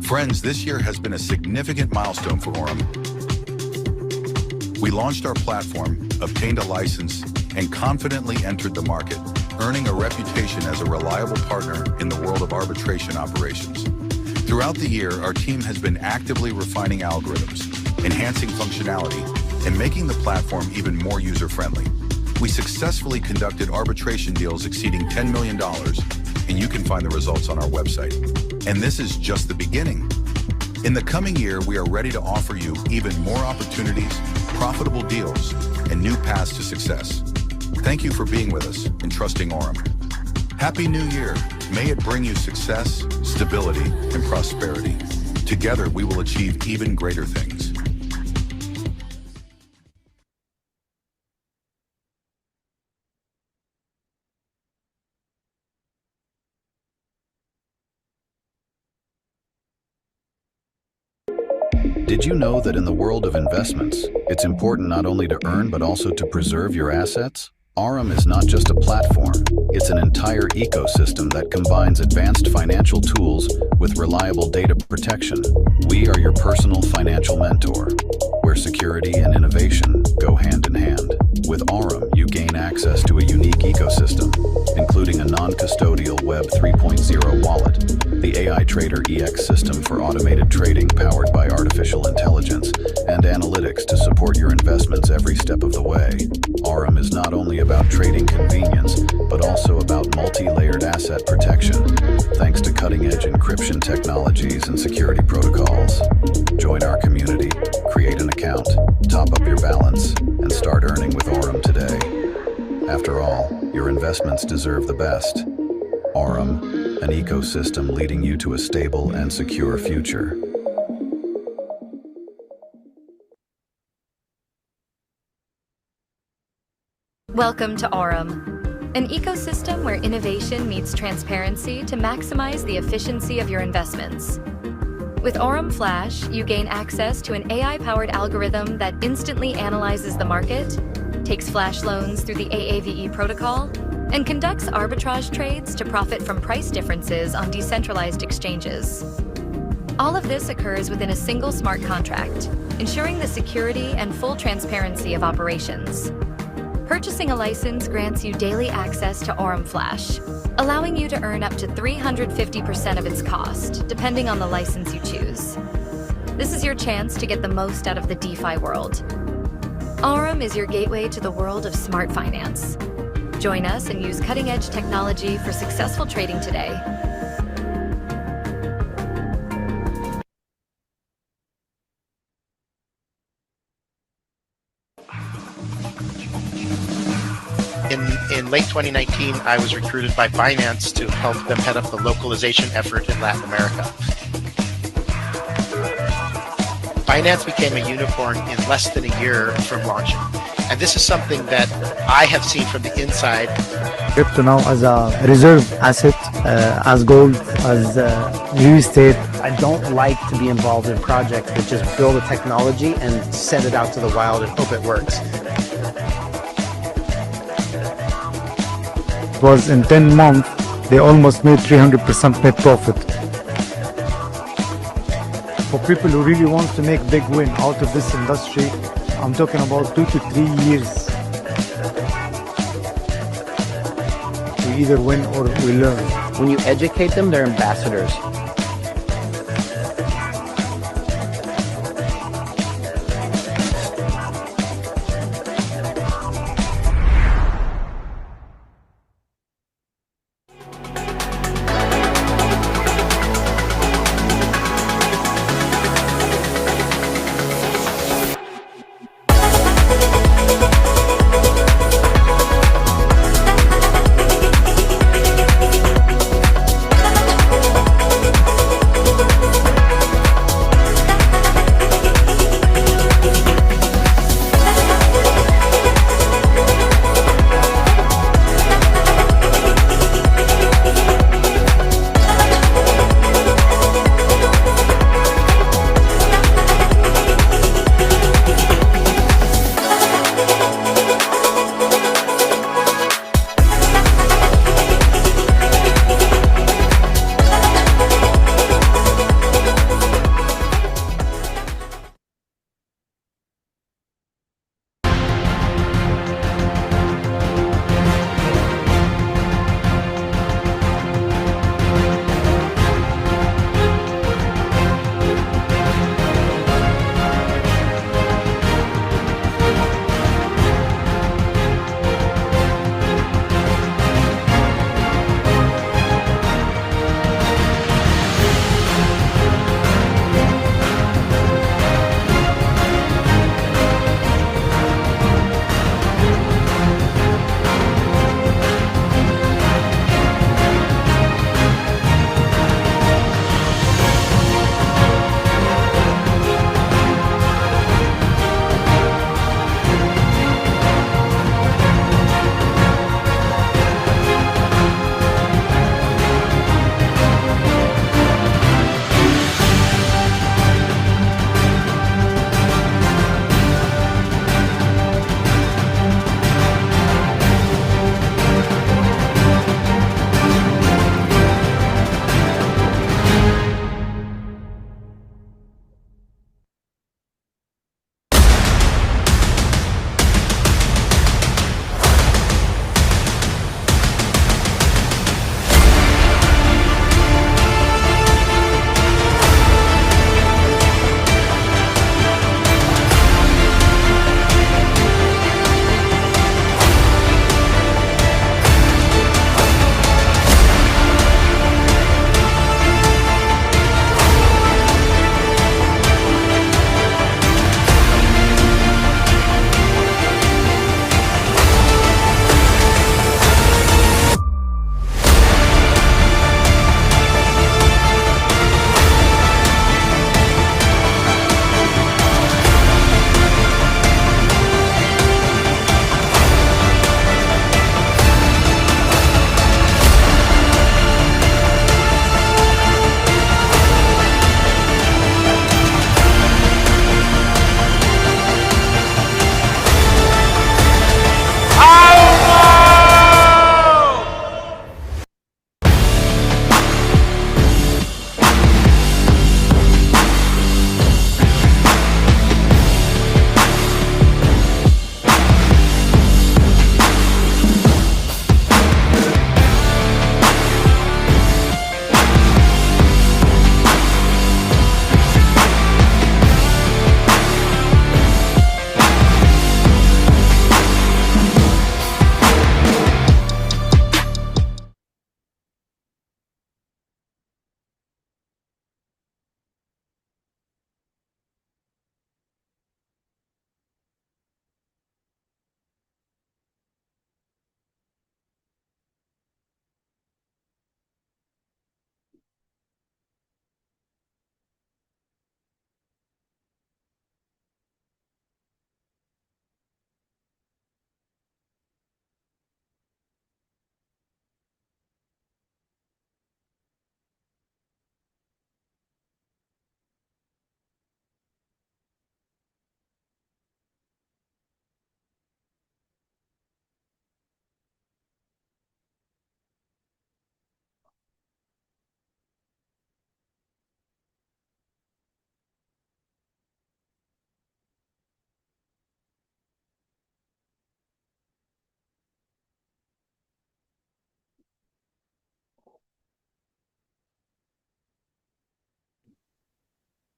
Friends, this year has been a significant milestone for Aurum. We launched our platform, obtained a license, and confidently entered the market, earning a reputation as a reliable partner in the world of arbitration operations. Throughout the year, our team has been actively refining algorithms, enhancing functionality, and making the platform even more user-friendly. We successfully conducted arbitration deals exceeding $10 million, and you can find the results on our website. And this is just the beginning. In the coming year, we are ready to offer you even more opportunities, profitable deals, and new paths to success. Thank you for being with us and trusting Aurum. Happy New Year. May it bring you success, stability, and prosperity. Together, we will achieve even greater things. Did you know that in the world of investments, it's important not only to earn but also to preserve your assets? Aurum is not just a platform, it's an entire ecosystem that combines advanced financial tools with reliable data protection. We are your personal financial mentor, where security and innovation go hand in hand. With Aurum, you gain access to a unique ecosystem, including a non-custodial Web 3.0 wallet, the AI Trader EX system for automated trading powered by artificial intelligence, and analytics to support your investments every step of the way. Aurum is not only about trading convenience, but also about multi-layered asset protection, thanks to cutting-edge encryption technologies and security protocols. Join our community, create an account, top up your balance, and start earning with Aurum today. After all, your investments deserve the best. Aurum, an ecosystem leading you to a stable and secure future. Welcome to Aurum, an ecosystem where innovation meets transparency to maximize the efficiency of your investments. With Aurum Flash, you gain access to an AI-powered algorithm that instantly analyzes the market, takes flash loans through the AAVE protocol, and conducts arbitrage trades to profit from price differences on decentralized exchanges. All of this occurs within a single smart contract, ensuring the security and full transparency of operations. Purchasing a license grants you daily access to Aurum Flash, allowing you to earn up to 350% of its cost, depending on the license you choose. This is your chance to get the most out of the DeFi world. Aurum is your gateway to the world of smart finance. Join us and use cutting-edge technology for successful trading today. In late 2019, I was recruited by BINANCE to help them head up the localization effort in Latin America. BINANCE became a unicorn in less than a year from launching. And this is something that I have seen from the inside. Crypto now as a reserve asset, as gold, as real estate. I don't like to be involved in projects that just build a technology and send it out to the wild and hope it works. It was in 10 months, they almost made 300% net profit. For people who really want to make big win out of this industry, I'm talking about 2 to 3 years. We either win or we learn. When you educate them, they're ambassadors.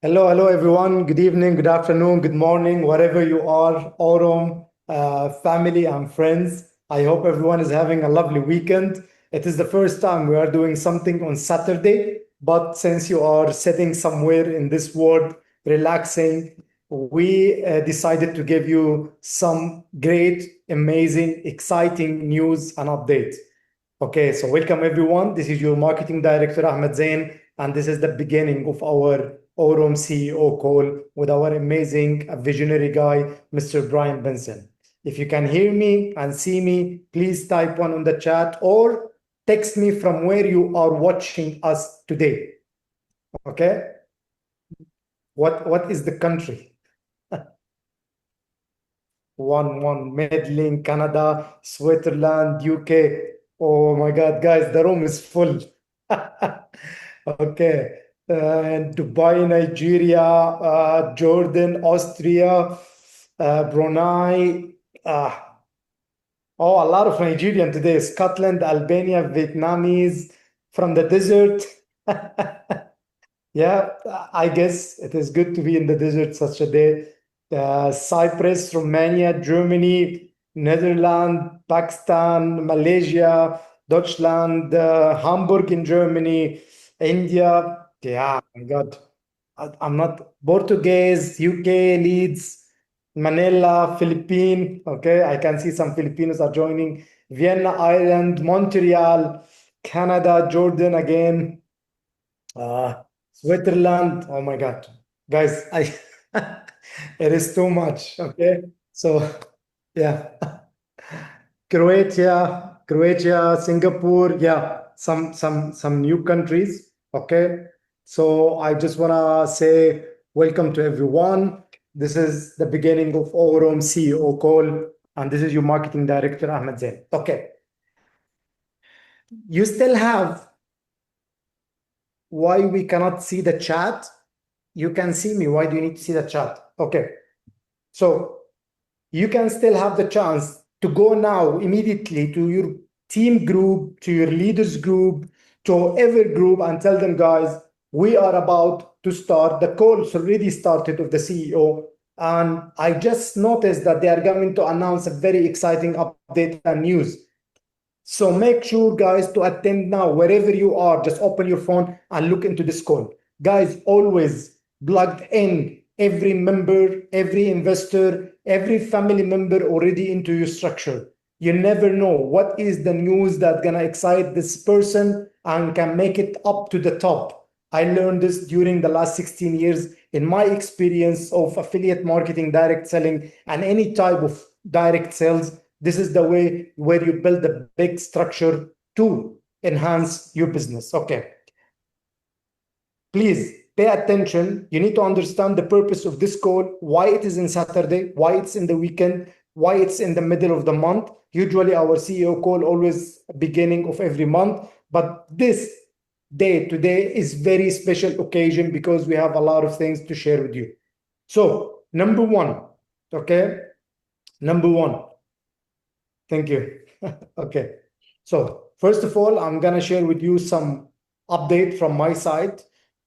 Hello, everyone. Good evening, good afternoon, good morning, wherever you are, Aurum family and friends. I hope everyone is having a lovely weekend. It is the first time we are doing something on Saturday, but since you are sitting somewhere in this world, relaxing, we decided to give you some great, amazing, exciting news and updates. Okay, so welcome everyone. This is your marketing director, Ahmad Zain, and this is the beginning of our Aurum CEO call with our amazing visionary guy, Mr. Bryan Benson. If you can hear me and see me, please type one on the chat or text me from where you are watching us today. Okay? What is the country? One Medellin, Canada, Switzerland, UK. Oh my God, guys, the room is full. Okay. And Dubai, Nigeria, Jordan, Austria, Brunei. Oh, a lot of Nigerian today. Scotland, Albania, Vietnamese from the desert. Yeah, I guess it is good to be in the desert such a day. Cyprus, Romania, Germany, Netherlands, Pakistan, Malaysia, Deutschland, Hamburg in Germany, India. Yeah, my God. I'm not Portuguese, UK, Leeds, Manila, Philippines. Okay, I can see some Filipinos are joining. Vienna, Ireland, Montreal, Canada, Jordan again. Uh, Switzerland. Oh my God, guys, I it is too much. Okay, so yeah, Croatia, Singapore. Yeah, some new countries. Okay, so I just wanna say welcome to everyone. This is the beginning of Aurum CEO call, and this is your marketing director Ahmed Zain. Okay, you still have why we cannot see the chat? You can see me. Why do you need to see the chat? Okay. So you can still have the chance to go now immediately to your team group, to your leaders group, to every group and tell them, guys, we are about to start. The call's already started of the CEO. And I just noticed that they are going to announce a very exciting update and news. So make sure, guys, to attend now wherever you are. Just open your phone and look into this call. Guys, always plugged in every member, every investor, every family member already into your structure. You never know what is the news that's gonna excite this person and can make it up to the top. I learned this during the last 16 years in my experience of affiliate marketing, direct selling, and any type of direct sales. This is the way where you build a big structure to enhance your business. Okay. Please pay attention. You need to understand the purpose of this call, why it is in Saturday, why it's in the weekend, why it's in the middle of the month. Usually our CEO call always beginning of every month, but this day today is very special occasion because we have a lot of things to share with you. So number one, okay, number one. Thank you. Okay. So first of all, I'm going to share with you some update from my side.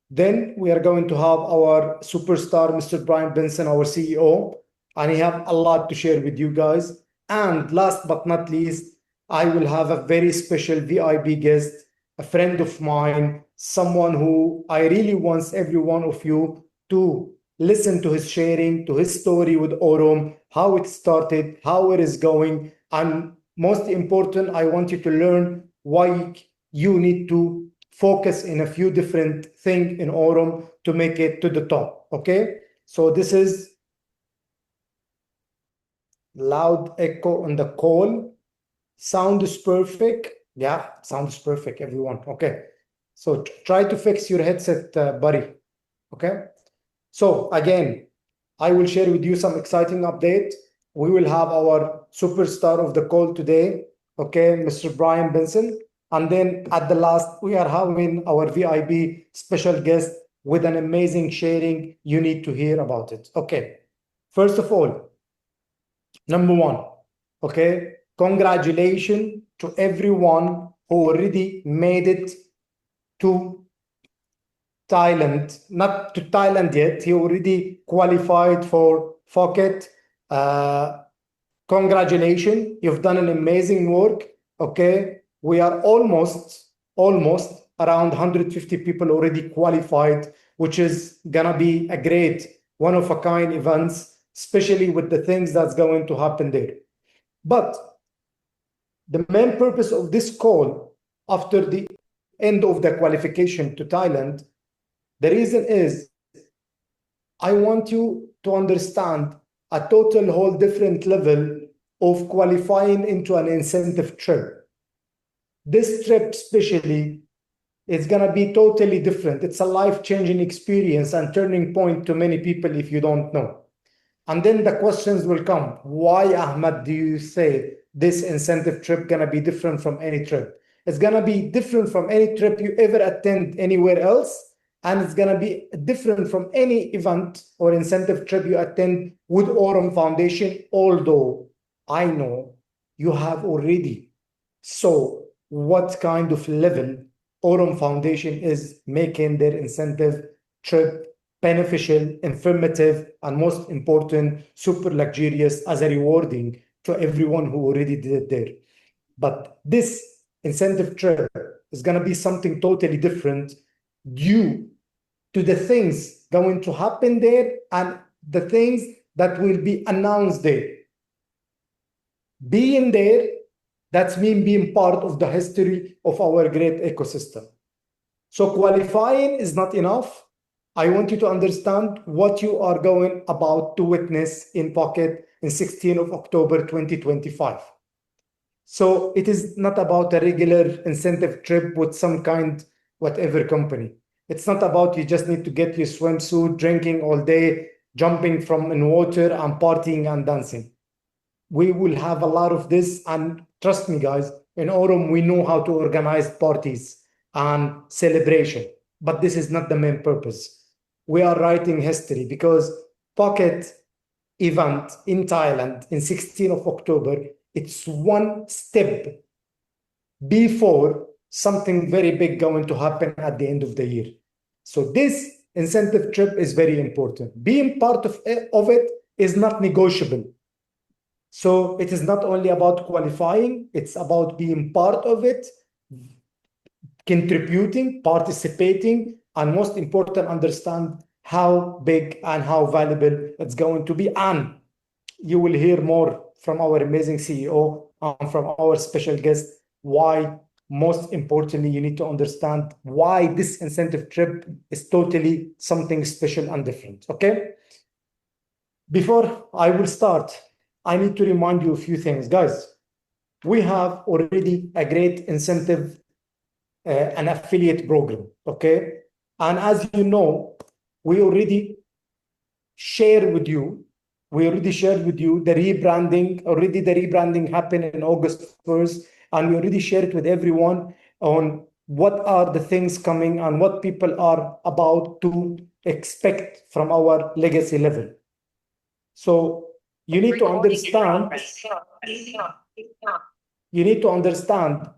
Then we are going to have our superstar, Mr. Bryan Benson, our CEO, and he have a lot to share with you guys. And last but not least, I will have a very special VIP guest, a friend of mine, someone who I really want every one of you to listen to his sharing, to his story with Aurum, how it started, how it is going, and most important, I want you to learn why you need to focus in a few different things in Aurum to make it to the top. Okay, so this is loud echo on the call. Sound is perfect. Yeah, sounds perfect, everyone. Okay, so try to fix your headset, buddy. Okay, so again, I will share with you some exciting update. We will have our superstar of the call today, okay, Mr. Bryan Benson. And then at the last, we are having our VIP special guest with an amazing sharing. You need to hear about it. Okay, first of all, number one, okay, congratulations to everyone who already made it to Thailand, not to Thailand yet. He already qualified for Phuket. Congratulations, you've done an amazing work. Okay, we are almost around 150 people already qualified, which is gonna be a great one of a kind events, especially with the things that's going to happen there. But the main purpose of this call after the end of the qualification to Thailand, the reason is I want you to understand a total whole different level of qualifying into an incentive trip. This trip especially is going to be totally different. It's a life-changing experience and turning point to many people if you don't know. And then the questions will come. Why, Ahmad, do you say this incentive trip going to be different from any trip? It's going to be different from any trip you ever attend anywhere else. And it's going to be different from any event or incentive trip you attend with Aurum Foundation, although I know you have already saw what kind of level Aurum Foundation is making their incentive trip beneficial, informative, and most important, super luxurious as a rewarding to everyone who already did it there. But this incentive trip is going to be something totally different due to the things going to happen there and the things that will be announced there. Being there, that's mean being part of the history of our great ecosystem. So qualifying is not enough. I want you to understand what you are going about to witness in Phuket in 16th of October 2025. So it is not about a regular incentive trip with some kind, whatever company. It's not about you just need to get your swimsuit, drinking all day, jumping from in water and partying and dancing. We will have a lot of this, and trust me guys, in Aurum we know how to organize parties and celebration, but this is not the main purpose. We are writing history because Phuket event in Thailand in 16th of October, it's one step before something very big going to happen at the end of the year. So this incentive trip is very important. Being part of it is not negotiable. So it is not only about qualifying, it's about being part of it, contributing, participating, and most important, understand how big and how valuable it's going to be. And you will hear more from our amazing CEO and from our special guest why, most importantly, you need to understand why this incentive trip is totally something special and different, okay? Before I will start, I need to remind you a few things. Guys, we have already a great incentive, an affiliate program, okay? And as you know, we already shared with you the rebranding. Already the rebranding happened in August 1st, and we already shared it with everyone on what are the things coming and what people are about to expect from our legacy level. So you need to understand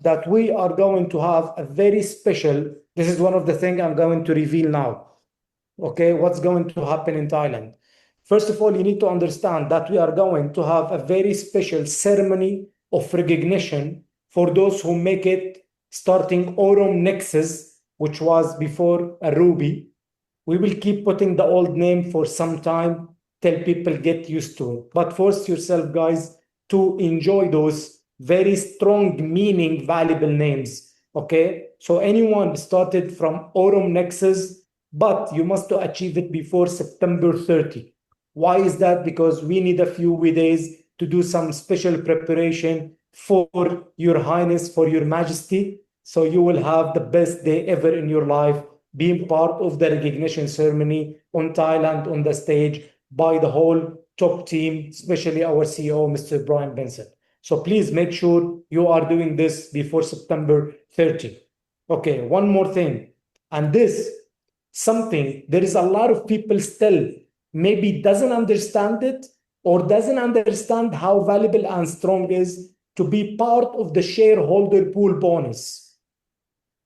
that we are going to have a very special, this is one of the things I'm going to reveal now. Okay, what's going to happen in Thailand? First of all, you need to understand that we are going to have a very special ceremony of recognition for those who make it, starting Aurum Nexus, which was before a Ruby. We will keep putting the old name for some time till people get used to it. But force yourself, guys, to enjoy those very strong meaning, valuable names. Okay, so anyone started from Aurum Nexus, but you must achieve it before September 30. Why is that? Because we need a few days to do some special preparation for your highness, for your majesty. So you will have the best day ever in your life, being part of the recognition ceremony on Thailand, on the stage, by the whole top team, especially our CEO, Mr. Bryan Benson. So please make sure you are doing this before September 30. Okay, one more thing. And this, something, there is a lot of people still maybe doesn't understand it or doesn't understand how valuable and strong it is to be part of the shareholder pool bonus.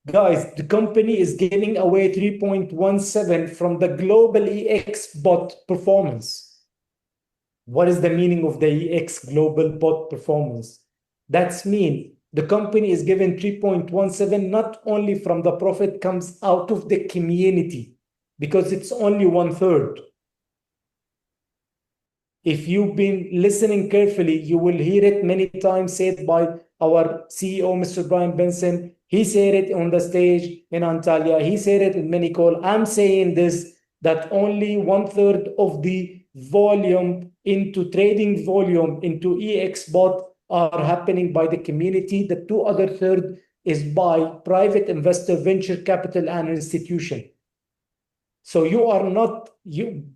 Guys, the company is giving away 3.17 from the global EX bot performance. What is the meaning of the EX global bot performance? That's mean the company is given 3.17 not only from the profit comes out of the community, because it's only 1/3. If you've been listening carefully, you will hear it many times said by our CEO, Mr. Bryan Benson. He said it on the stage in Antalya. He said it in many calls. I'm saying this, that only 1/3 of the volume into trading volume into EX bot are happening by the community. The two other third is by private investor, venture capital, and institution. So you are not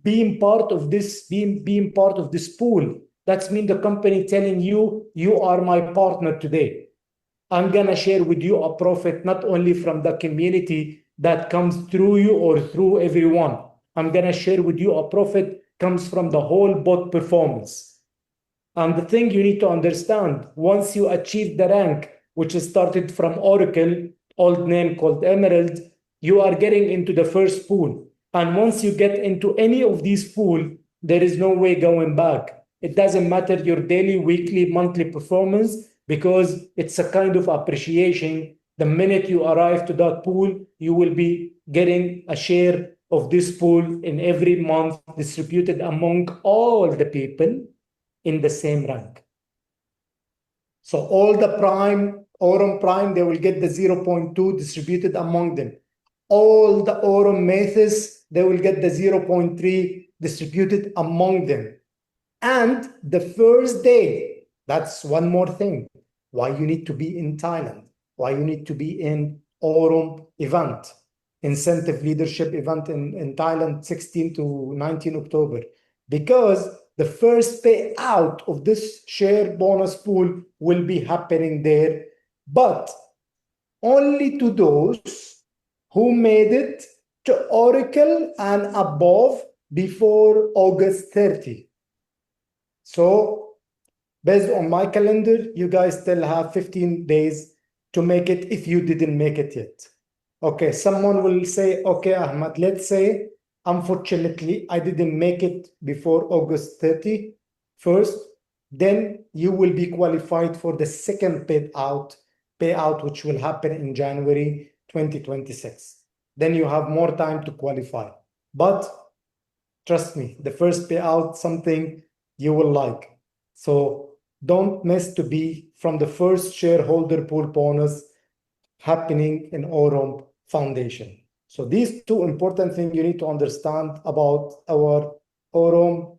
being part of this, being part of this pool. That's mean the company telling you, you are my partner today. I'm gonna share with you a profit not only from the community that comes through you or through everyone. I'm gonna share with you a profit comes from the whole bot performance. And the thing you need to understand, once you achieve the rank, which is started from Oracle, old name called Emerald, you are getting into the first pool. And once you get into any of these pools, there is no way going back. It doesn't matter your daily, weekly, monthly performance, because it's a kind of appreciation. The minute you arrive to that pool, you will be getting a share of this pool in every month distributed among all the people in the same rank. So all the prime, Aurum prime, they will get the 0.2 distributed among them. All the Aurum Mathis, they will get the 0.3 distributed among them. And the first day, that's one more thing, why you need to be in Thailand, why you need to be in Aurum event, incentive leadership event in Thailand, 16 to 19 October, because the first payout of this share bonus pool will be happening there, but only to those who made it to Oracle and above before August 30. So based on my calendar, you guys still have 15 days to make it if you didn't make it yet. Okay, someone will say, okay, Ahmad, let's say, unfortunately, I didn't make it before August 30 first, then you will be qualified for the second payout, which will happen in January 2026. Then you have more time to qualify. But trust me, the first payout, something you will like. So don't miss to be from the first shareholder pool bonus happening in Aurum Foundation. So these two important things you need to understand about our Aurum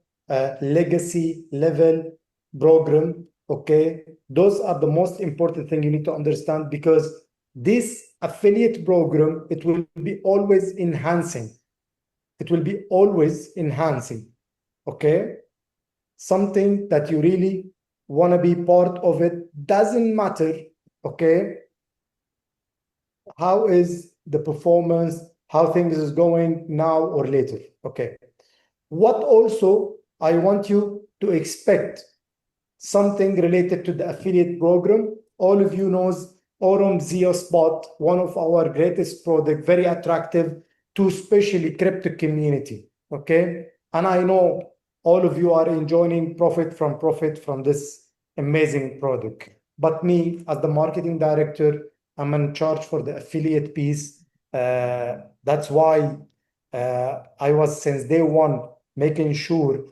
legacy level program. Okay, those are the most important thing you need to understand, because this affiliate program, it will be always enhancing. It will be always enhancing. Okay, something that you really want to be part of. It doesn't matter, okay, how is the performance, how things is going now or later. Okay, what also I want you to expect something related to the affiliate program. All of you knows Aurum ZEUS bot, one of our greatest product, very attractive to especially crypto community. Okay, and I know all of you are enjoying profit from this amazing product. But me, as the marketing director, I'm in charge for the affiliate piece. That's why I was since day one making sure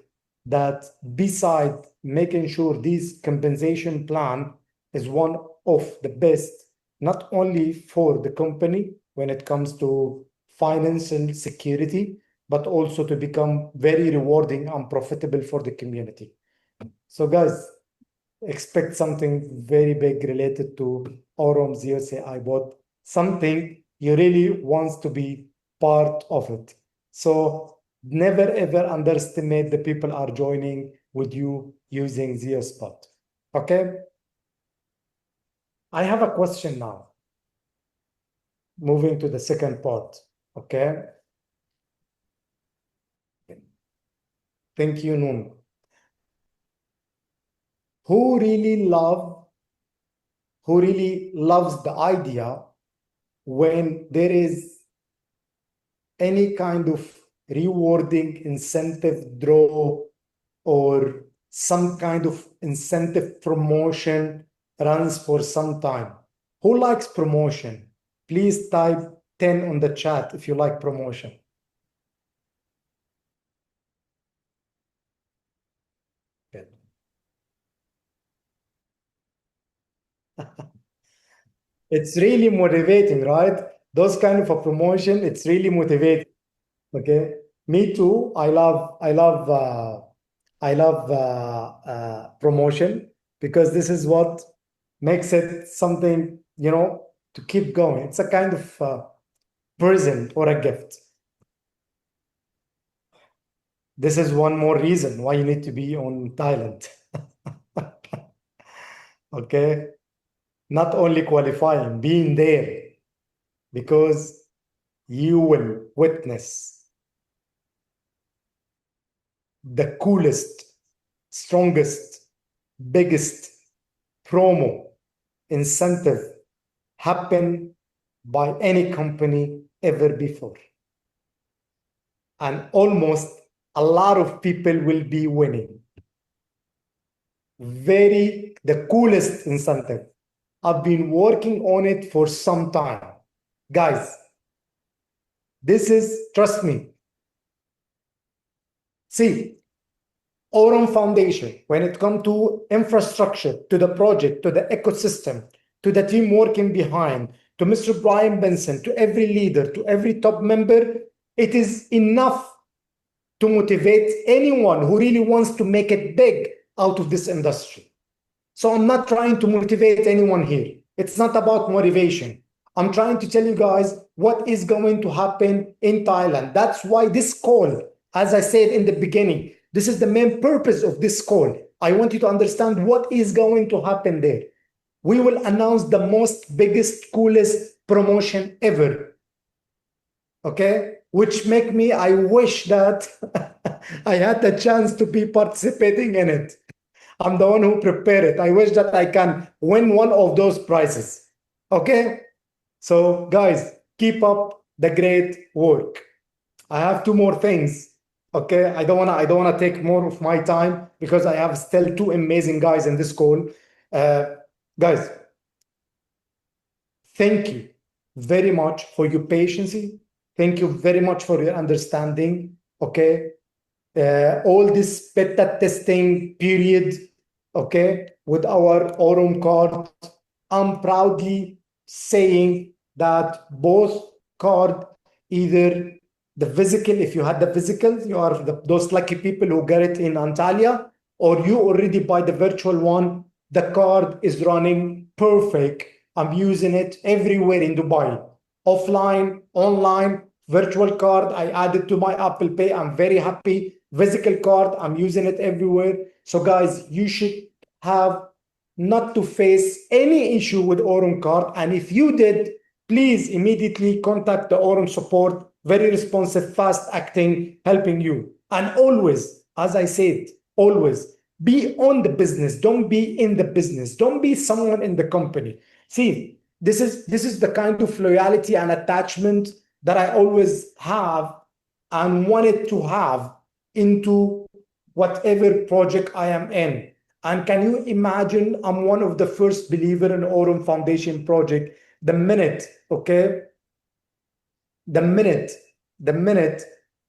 that beside making sure this compensation plan is one of the best, not only for the company when it comes to financial security, but also to become very rewarding and profitable for the community. So guys, expect something very big related to Aurum ZEUS AI bot, something you really want to be part of it. So never ever underestimate the people are joining with you using ZEUS bot. Okay? I have a question now. Moving to the second part. Okay? Thank you, Noon. Who really loves the idea when there is any kind of rewarding incentive draw or some kind of incentive promotion runs for some time. Who likes promotion? Please type 10 on the chat if you like promotion. Good. It's really motivating, right? Those kind of a promotion, it's really motivating. Okay, me too. I love promotion because this is what makes it something, to keep going. It's a kind of present or a gift. This is one more reason why you need to be on Thailand. Okay, not only qualifying, being there, because you will witness the coolest, strongest, biggest promo incentive happen by any company ever before. And almost a lot of people will be winning. The coolest incentive. I've been working on it for some time. Guys, trust me. See, Aurum Foundation, when it comes to infrastructure, to the project, to the ecosystem, to the team working behind, to Mr. Bryan Benson, to every leader, to every top member, it is enough to motivate anyone who really wants to make it big out of this industry. So I'm not trying to motivate anyone here. It's not about motivation. I'm trying to tell you guys what is going to happen in Thailand. That's why this call, as I said in the beginning, this is the main purpose of this call. I want you to understand what is going to happen there. We will announce the biggest, coolest promotion ever. Okay? Which I wish that I had the chance to be participating in it. I'm the one who prepared it. I wish that I can win one of those prizes. Okay? So guys, keep up the great work. I have two more things. Okay, I don't wanna take more of my time because I have still two amazing guys in this call. Guys, thank you very much for your patience. Thank you very much for your understanding. Okay, all this beta testing period. Okay, with our Aurum card, I'm proudly saying that both card, either the physical, if you had the physical, you are those lucky people who get it in Antalya, or you already buy the virtual one, the card is running perfect. I'm using it everywhere in Dubai. Offline, online, virtual card, I added to my Apple Pay. I'm very happy. Physical card, I'm using it everywhere. So guys, you should have not to face any issue with Aurum card. And if you did, please immediately contact the Aurum support. Very responsive, fast acting, helping you. And always, as I said, always be on the business. Don't be in the business. Don't be someone in the company. See, this is the kind of loyalty and attachment that I always have and wanted to have into whatever project I am in. And can you imagine, I'm one of the first believer in Aurum Foundation project. The minute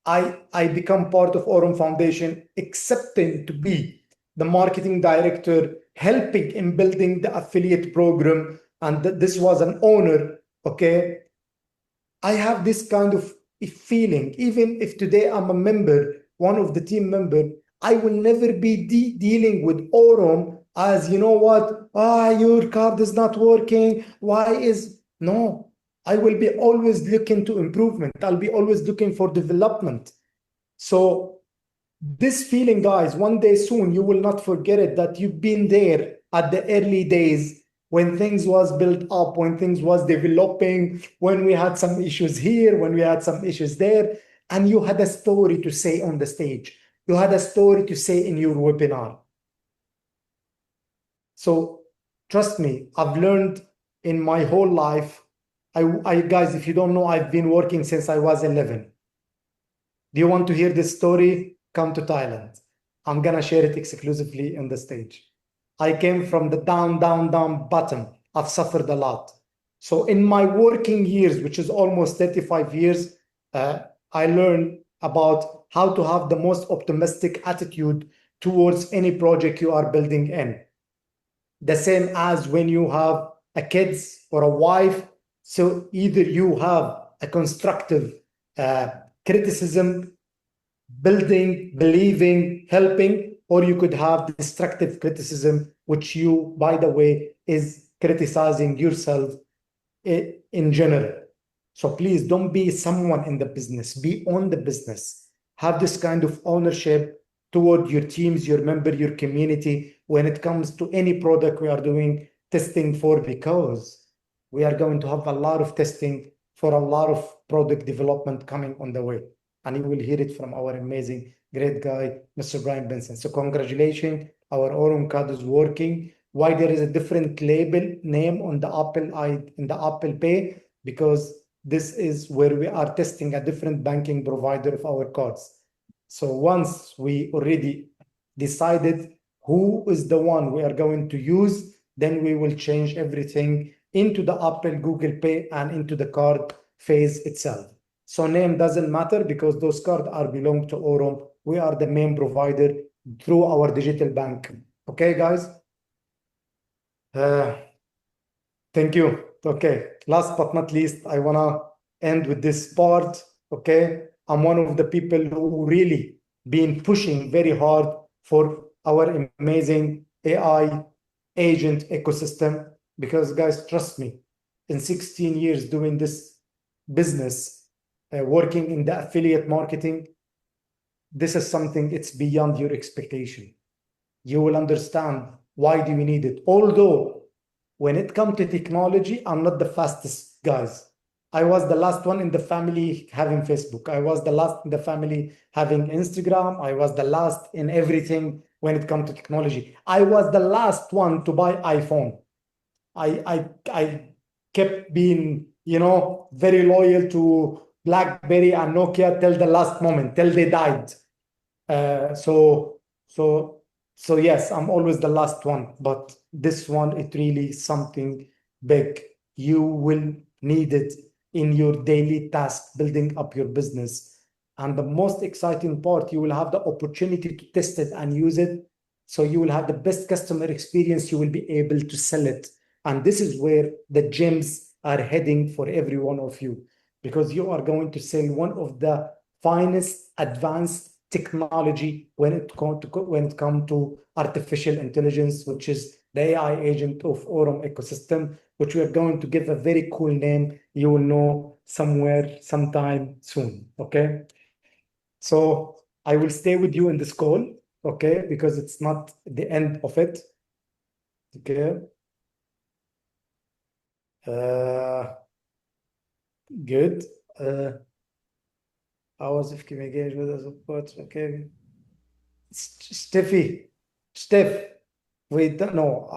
I become part of Aurum Foundation, accepting to be the marketing director, helping in building the affiliate program, and this was an honor, okay? I have this kind of feeling, even if today I'm a member, one of the team member, I will never be dealing with Aurum as, you know what, your card is not working, no. I will be always looking to improvement. I'll be always looking for development. So this feeling, guys, one day soon, you will not forget it, that you've been there at the early days when things was built up, when things was developing, when we had some issues here, when we had some issues there, and you had a story to say on the stage. You had a story to say in your webinar. So trust me, I've learned in my whole life Guys, if you don't know, I've been working since I was 11. Do you want to hear this story? Come to Thailand. I'm gonna share it exclusively on the stage. I came from the down bottom. I've suffered a lot. So in my working years, which is almost 35 years, I learned about how to have the most optimistic attitude towards any project you are building in. The same as when you have a kids or a wife. So either you have a constructive criticism, building, believing, helping, or you could have destructive criticism, which you, by the way, is criticizing yourself in general. So please don't be someone in the business, be on the business. Have this kind of ownership toward your teams, your member, your community, when it comes to any product we are doing testing for, because we are going to have a lot of testing for a lot of product development coming on the way. And you will hear it from our amazing, great guy, Mr. Bryan Benson. So congratulations, our Aurum card is working. Why there is a different label name on the in the Apple Pay? Because this is where we are testing a different banking provider of our cards. So once we already decided who is the one we are going to use, then we will change everything into the Apple Google Pay and into the card phase itself. So name doesn't matter because those cards are belong to Aurum. We are the main provider through our digital bank. Okay, guys? Thank you. Okay, last but not least, I wanna end with this part. Okay, I'm one of the people who really been pushing very hard for our amazing AI agent ecosystem, because guys, trust me, in 16 years doing this business, working in the affiliate marketing, this is something it's beyond your expectation. You will understand why do you need it. Although when it comes to technology, I'm not the fastest, guys. I was the last one in the family having Facebook. I was the last in the family having Instagram. I was the last in everything when it comes to technology. I was the last one to buy iPhone. I kept being, very loyal to BlackBerry and Nokia till the last moment, till they died. So yes, I'm always the last one, but this one, it really is something big. You will need it in your daily task, building up your business. And the most exciting part, you will have the opportunity to test it and use it. So you will have the best customer experience. You will be able to sell it. And this is where the gems are heading for every one of you, because you are going to sell one of the finest advanced technology when it comes to artificial intelligence, which is the AI agent of Aurum ecosystem, which we are going to give a very cool name. You will know somewhere, sometime soon. Okay. So I will stay with you in this call, okay, because it's not the end of it. Okay. Good. Hours of communication with the support. Okay. Steph, we don't know.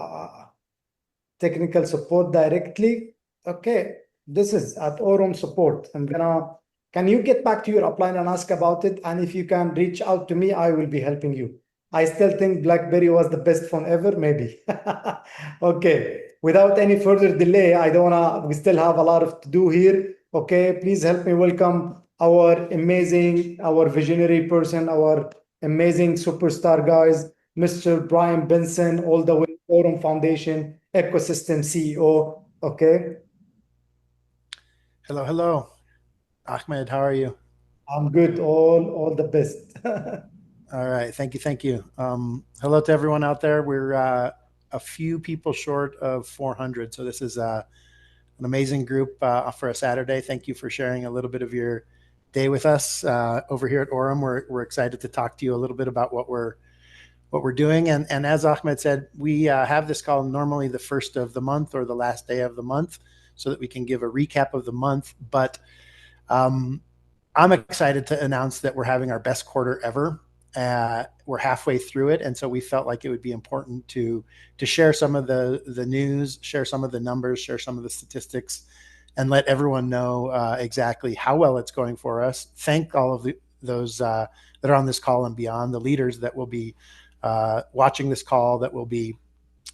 Technical support directly. Okay. This is at Aurum support. Can you get back to your upline and ask about it? And if you can reach out to me, I will be helping you. I still think BlackBerry was the best phone ever, maybe. Okay. Without any further delay, we still have a lot to do here. Okay. Please help me welcome our visionary person, our amazing superstar guys, Mr. Bryan Benson, all the way Aurum Foundation Ecosystem CEO. Okay. Hello. Ahmed, how are you? I'm good. All the best. All right. Thank you. Hello to everyone out there. We're a few people short of 400. So this is an amazing group for a Saturday. Thank you for sharing a little bit of your day with us over here at Aurum. We're excited to talk to you a little bit about what we're doing. And as Ahmed said, we have this call normally the first of the month or the last day of the month so that we can give a recap of the month. But I'm excited to announce that we're having our best quarter ever. We're halfway through it, and so we felt like it would be important to share some of the news, share some of the numbers, share some of the statistics, and let everyone know exactly how well it's going for us. Thank all of those that are on this call and beyond, the leaders that will be watching this call, that will be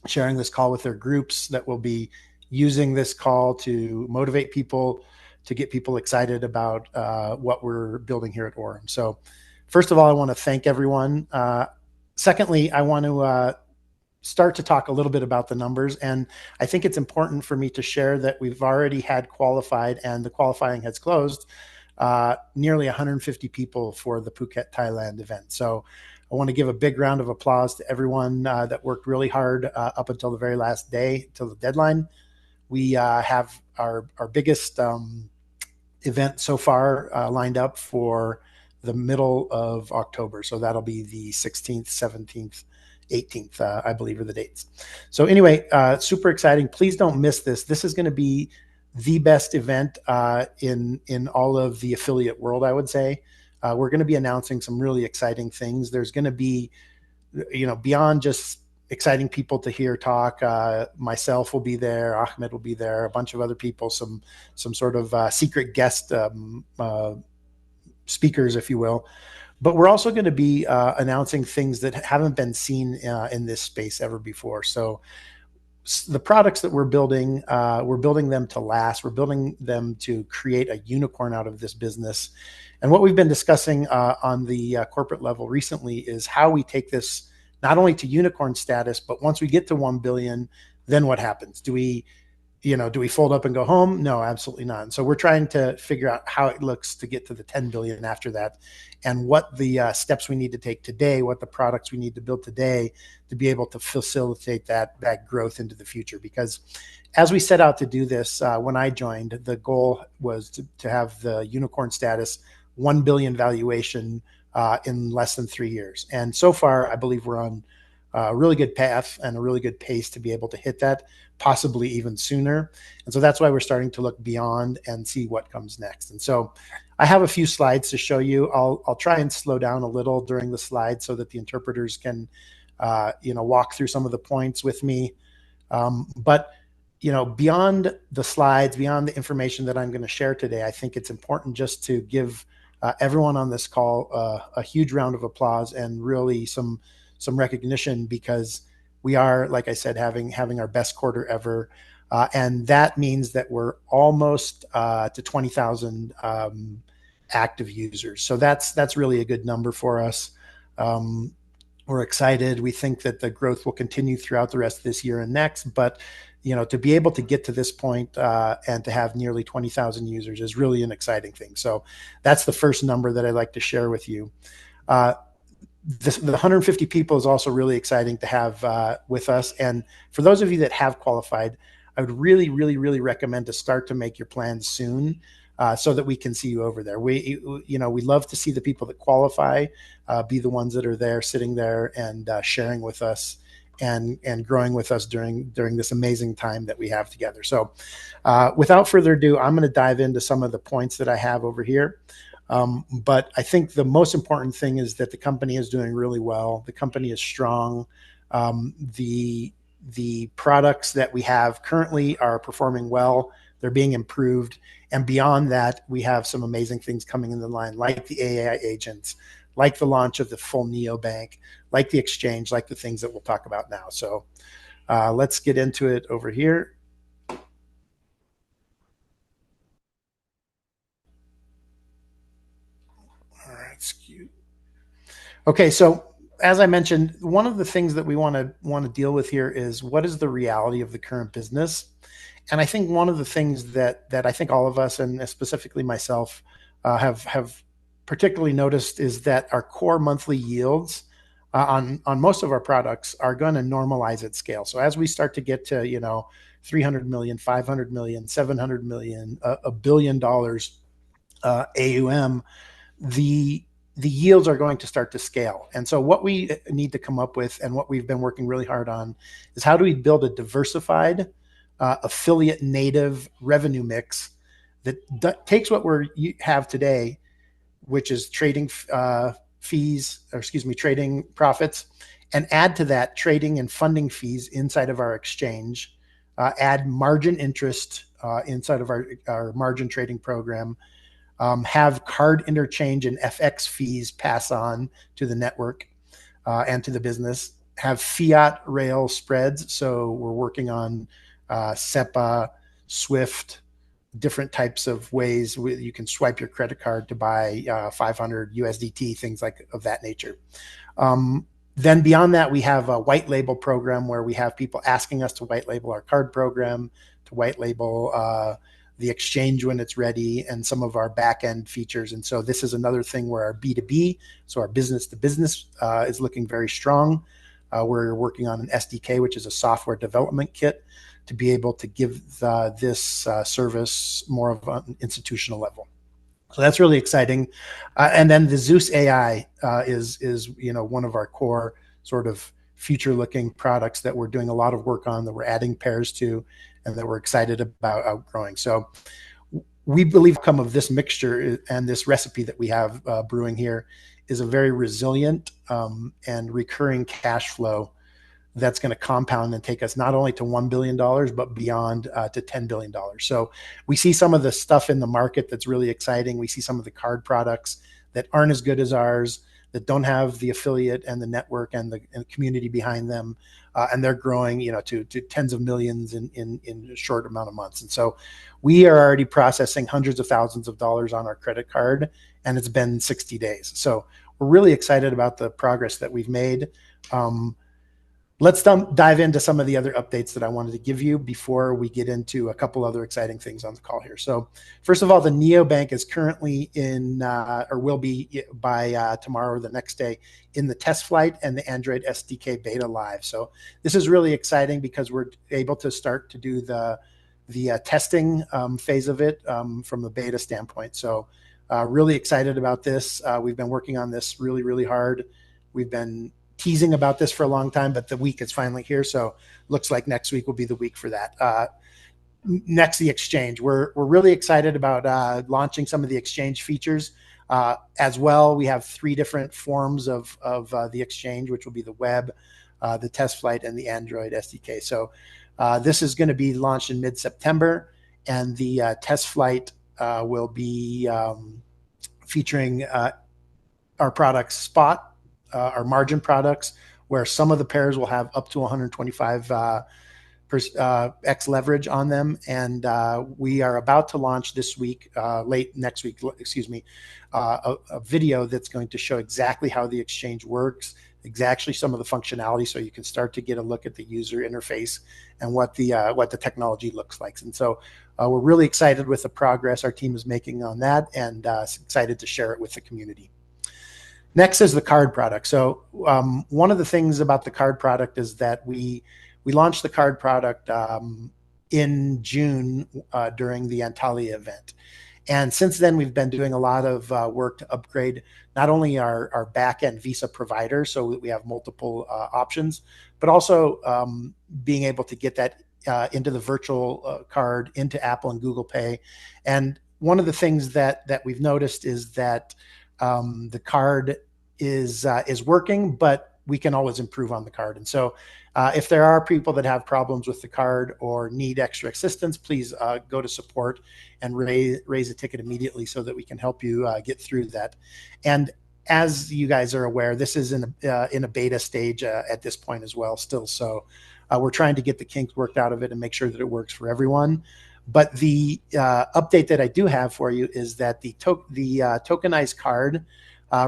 sharing this call with their groups, that will be using this call to motivate people, to get people excited about what we're building here at Aurum. So first of all, I want to thank everyone. Secondly, I want to start to talk a little bit about the numbers. And I think it's important for me to share that we've already had qualified, and the qualifying has closed, nearly 150 people for the Phuket, Thailand event. So I want to give a big round of applause to everyone that worked really hard up until the very last day, till the deadline. We have our biggest event so far lined up for the middle of October. So that'll be the 16th, 17th, 18th, I believe are the dates. So anyway, super exciting. Please don't miss this. This is going to be the best event in all of the affiliate world, I would say. We're going to be announcing some really exciting things. There's going to be, beyond just exciting people to hear talk. Myself will be there. Ahmad will be there. A bunch of other people, some sort of secret guest speakers, if you will. But we're also going to be announcing things that haven't been seen in this space ever before. So the products that we're building them to last. We're building them to create a unicorn out of this business. And what we've been discussing on the corporate level recently is how we take this not only to unicorn status, but once we get to 1 billion, then what happens? Do we fold up and go home? No, absolutely not. And so we're trying to figure out how it looks to get to the 10 billion after that, and what the steps we need to take today, what the products we need to build today to be able to facilitate that growth into the future. Because as we set out to do this, when I joined, the goal was to have the unicorn status, 1 billion valuation in less than 3 years. And so far, I believe we're on a really good path and a really good pace to be able to hit that, possibly even sooner. And so that's why we're starting to look beyond and see what comes next. And so I have a few slides to show you. I'll try and slow down a little during the slides so that the interpreters can walk through some of the points with me. But beyond the slides, beyond the information that I'm going to share today, I think it's important just to give everyone on this call a huge round of applause and really some recognition, because we are, like I said, having our best quarter ever. And that means that we're almost to 20,000 active users. So that's really a good number for us. We're excited. We think that the growth will continue throughout the rest of this year and next. But to be able to get to this point and to have nearly 20,000 users is really an exciting thing. So that's the first number that I'd like to share with you. The 150 people is also really exciting to have with us. And for those of you that have qualified, I would really, really, really recommend to start to make your plans soon so that we can see you over there. We love to see the people that qualify be the ones that are there, sitting there and sharing with us and growing with us during this amazing time that we have together. So without further ado, I'm going to dive into some of the points that I have over here. But I think the most important thing is that the company is doing really well. The company is strong. The products that we have currently are performing well. They're being improved. And beyond that, we have some amazing things coming in the line, like the AI agents, like the launch of the full neobank, like the exchange, like the things that we'll talk about now. So let's get into it over here. All right, okay, so as I mentioned, one of the things that we want to deal with here is what is the reality of the current business. And I think one of the things that I think all of us, and specifically myself, have particularly noticed is that our core monthly yields on most of our products are going to normalize at scale. So as we start to get to 300 million, 500 million, 700 million, $1 billion AUM, the yields are going to start to scale. And so what we need to come up with, and what we've been working really hard on, is how do we build a diversified affiliate native revenue mix that takes what we have today, which is trading trading profits, and add to that trading and funding fees inside of our exchange, add margin interest inside of our margin trading program, have card interchange and FX fees pass on to the network and to the business, have fiat rail spreads. So we're working on SEPA, SWIFT, different types of ways you can swipe your credit card to buy 500 USDT, things like of that nature. Then beyond that, we have a white label program where we have people asking us to white label our card program, to white label the exchange when it's ready, and some of our back end features. And so this is another thing where our B2B, so our business to business, is looking very strong. We're working on an SDK, which is a software development kit, to be able to give this service more of an institutional level. So that's really exciting. And then the ZEUS AI is one of our core sort of future-looking products that we're doing a lot of work on, that we're adding pairs to, and that we're excited about outgrowing. So we believe the outcome of this mixture and this recipe that we have brewing here is a very resilient and recurring cash flow that's going to compound and take us not only to $1 billion, but beyond to $10 billion. So we see some of the stuff in the market that's really exciting. We see some of the card products that aren't as good as ours, that don't have the affiliate and the network and the community behind them. And they're growing, to tens of millions in a short amount of months. And so we are already processing hundreds of thousands of dollars on our credit card, and it's been 60 days. So we're really excited about the progress that we've made. Let's dive into some of the other updates that I wanted to give you before we get into a couple other exciting things on the call here. So first of all, the neobank is currently in, or will be by tomorrow or the next day, in the test flight and the Android SDK beta live. So this is really exciting because we're able to start to do the testing phase of it from the beta standpoint. So really excited about this. We've been working on this really, really hard. We've been teasing about this for a long time, but the week is finally here. So looks like next week will be the week for that. Next, the exchange. We're really excited about launching some of the exchange features as well. We have 3 different forms of the exchange, which will be the web, the test flight, and the Android SDK. So this is going to be launched in mid-September, and the test flight will be featuring our products Spot, our margin products, where some of the pairs will have up to 125 X leverage on them. And we are about to launch this week, late next week, a video that's going to show exactly how the exchange works, exactly some of the functionality, so you can start to get a look at the user interface and what the technology looks like. And so we're really excited with the progress our team is making on that, and excited to share it with the community. Next is the card product. So one of the things about the card product is that we launched the card product in June during the Antalya event. And since then, we've been doing a lot of work to upgrade not only our back-end Visa provider, so that we have multiple options, but also being able to get that into the virtual card, into Apple and Google Pay. And one of the things that we've noticed is that the card is working, but we can always improve on the card. And so if there are people that have problems with the card or need extra assistance, please go to support and raise a ticket immediately so that we can help you get through that. And as you guys are aware, this is in a beta stage at this point as well still. So we're trying to get the kinks worked out of it and make sure that it works for everyone. But the update that I do have for you is that the tokenized card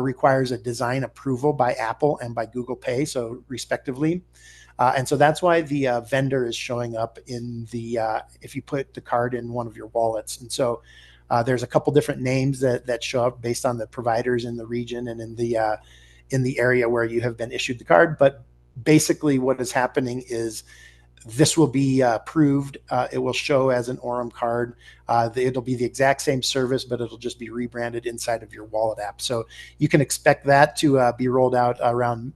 requires a design approval by Apple and by Google Pay, so respectively. And so that's why the vendor is showing up in if you put the card in one of your wallets. And so there's a couple different names that show up based on the providers in the region and in the area where you have been issued the card. But basically what is happening is this will be approved. It will show as an Aurum card. It'll be the exact same service, but it'll just be rebranded inside of your wallet app. So you can expect that to be rolled out around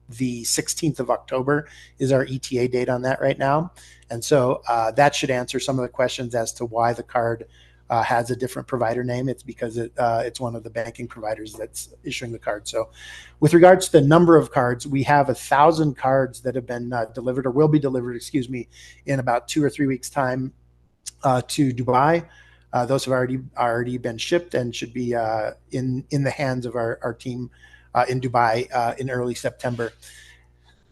the 16th of October is our ETA date on that right now. And so that should answer some of the questions as to why the card has a different provider name, it's because it's one of the banking providers that's issuing the card. So with regards to the number of cards, we have 1,000 cards that have been delivered, or will be delivered, excuse me, in about 2 or 3 weeks time to Dubai. Those have already been shipped and should be in the hands of our team in Dubai in early September.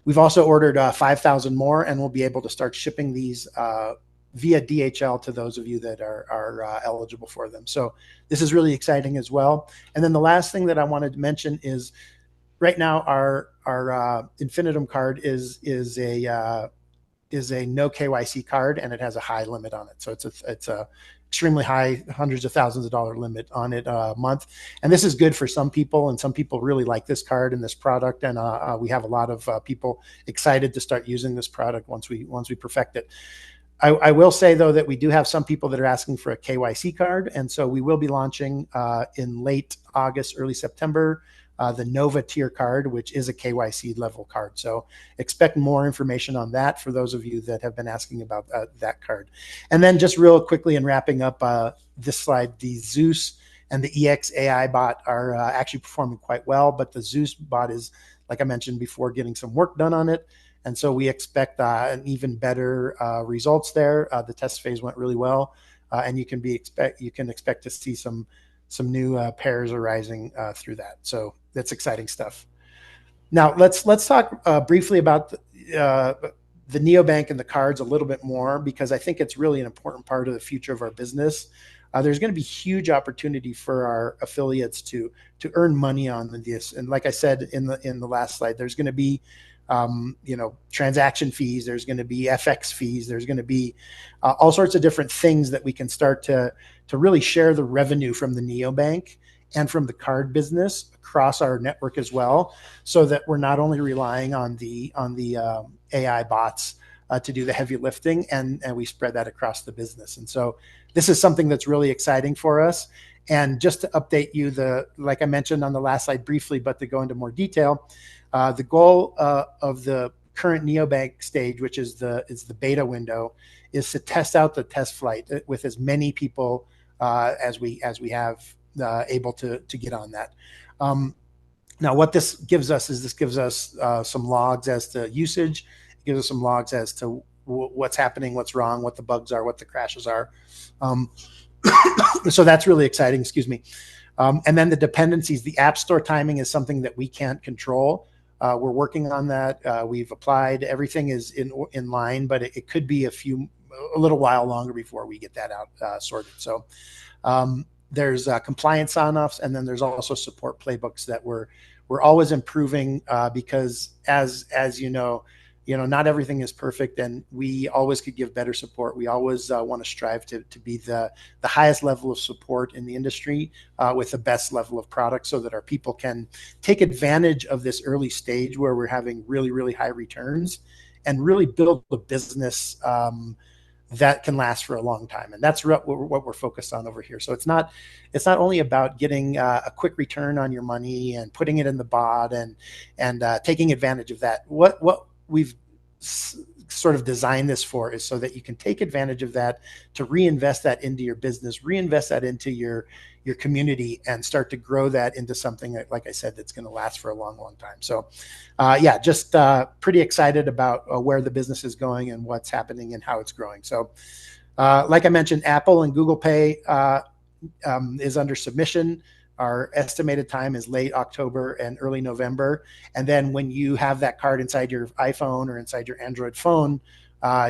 We've also ordered 5,000 more, and we'll be able to start shipping these via DHL to those of you that are eligible for them. So this is really exciting as well. And then the last thing that I wanted to mention is, right now our Infinitum card is a no KYC card, and it has a high limit on it. So it's a extremely high, hundreds of thousands of dollar limit on it a month. And this is good for some people, and some people really like this card and this product. And we have a lot of people excited to start using this product once we perfect it. I will say, though, that we do have some people that are asking for a KYC card. And so we will be launching in late August, early September, the Nova tier card, which is a KYC level card. So expect more information on that for those of you that have been asking about that card. And then just real quickly, in wrapping up this slide, the ZEUS and the EX AI bot are actually performing quite well, but the ZEUS bot is, like I mentioned before, getting some work done on it. And so we expect an even better results there. The test phase went really well, and you can expect to see some new pairs arising through that. So that's exciting stuff. Now let's talk briefly about the neobank and the cards a little bit more, because I think it's really an important part of the future of our business. There's going to be huge opportunity for our affiliates to earn money on this. And like I said in the last slide, there's going to be transaction fees. There's going to be FX fees. There's going to be all sorts of different things that we can start to really share the revenue from the neobank and from the card business across our network as well, so that we're not only relying on the AI bots to do the heavy lifting, and we spread that across the business. And so this is something that's really exciting for us. And just to update you, like I mentioned on the last slide briefly, but to go into more detail, the goal of the current neobank stage, which is the beta window, is to test out the test flight with as many people as we have able to get on that. Now, what this gives us is some logs as to usage. It gives us some logs as to what's happening, what's wrong, what the bugs are, what the crashes are. So that's really exciting. Excuse me. And then the dependencies, the App Store timing is something that we can't control. We're working on that. We've applied. Everything is in line, but it could be a little while longer before we get that out sorted. So there's compliance sign-offs, and then there's also support playbooks that we're always improving because as you know, not everything is perfect, and we always could give better support. We always want to strive to be the highest level of support in the industry with the best level of product, so that our people can take advantage of this early stage where we're having really, really high returns and really build a business that can last for a long time. And that's what we're focused on over here. So it's not only about getting a quick return on your money and putting it in the bot and taking advantage of that. What we've sort of designed this for is so that you can take advantage of that to reinvest that into your business, reinvest that into your community, and start to grow that into something that, like I said, that's going to last for a long, long time. So just pretty excited about where the business is going and what's happening and how it's growing. So like I mentioned, Apple and Google Pay is under submission. Our estimated time is late October and early November. And then when you have that card inside your iPhone or inside your Android phone,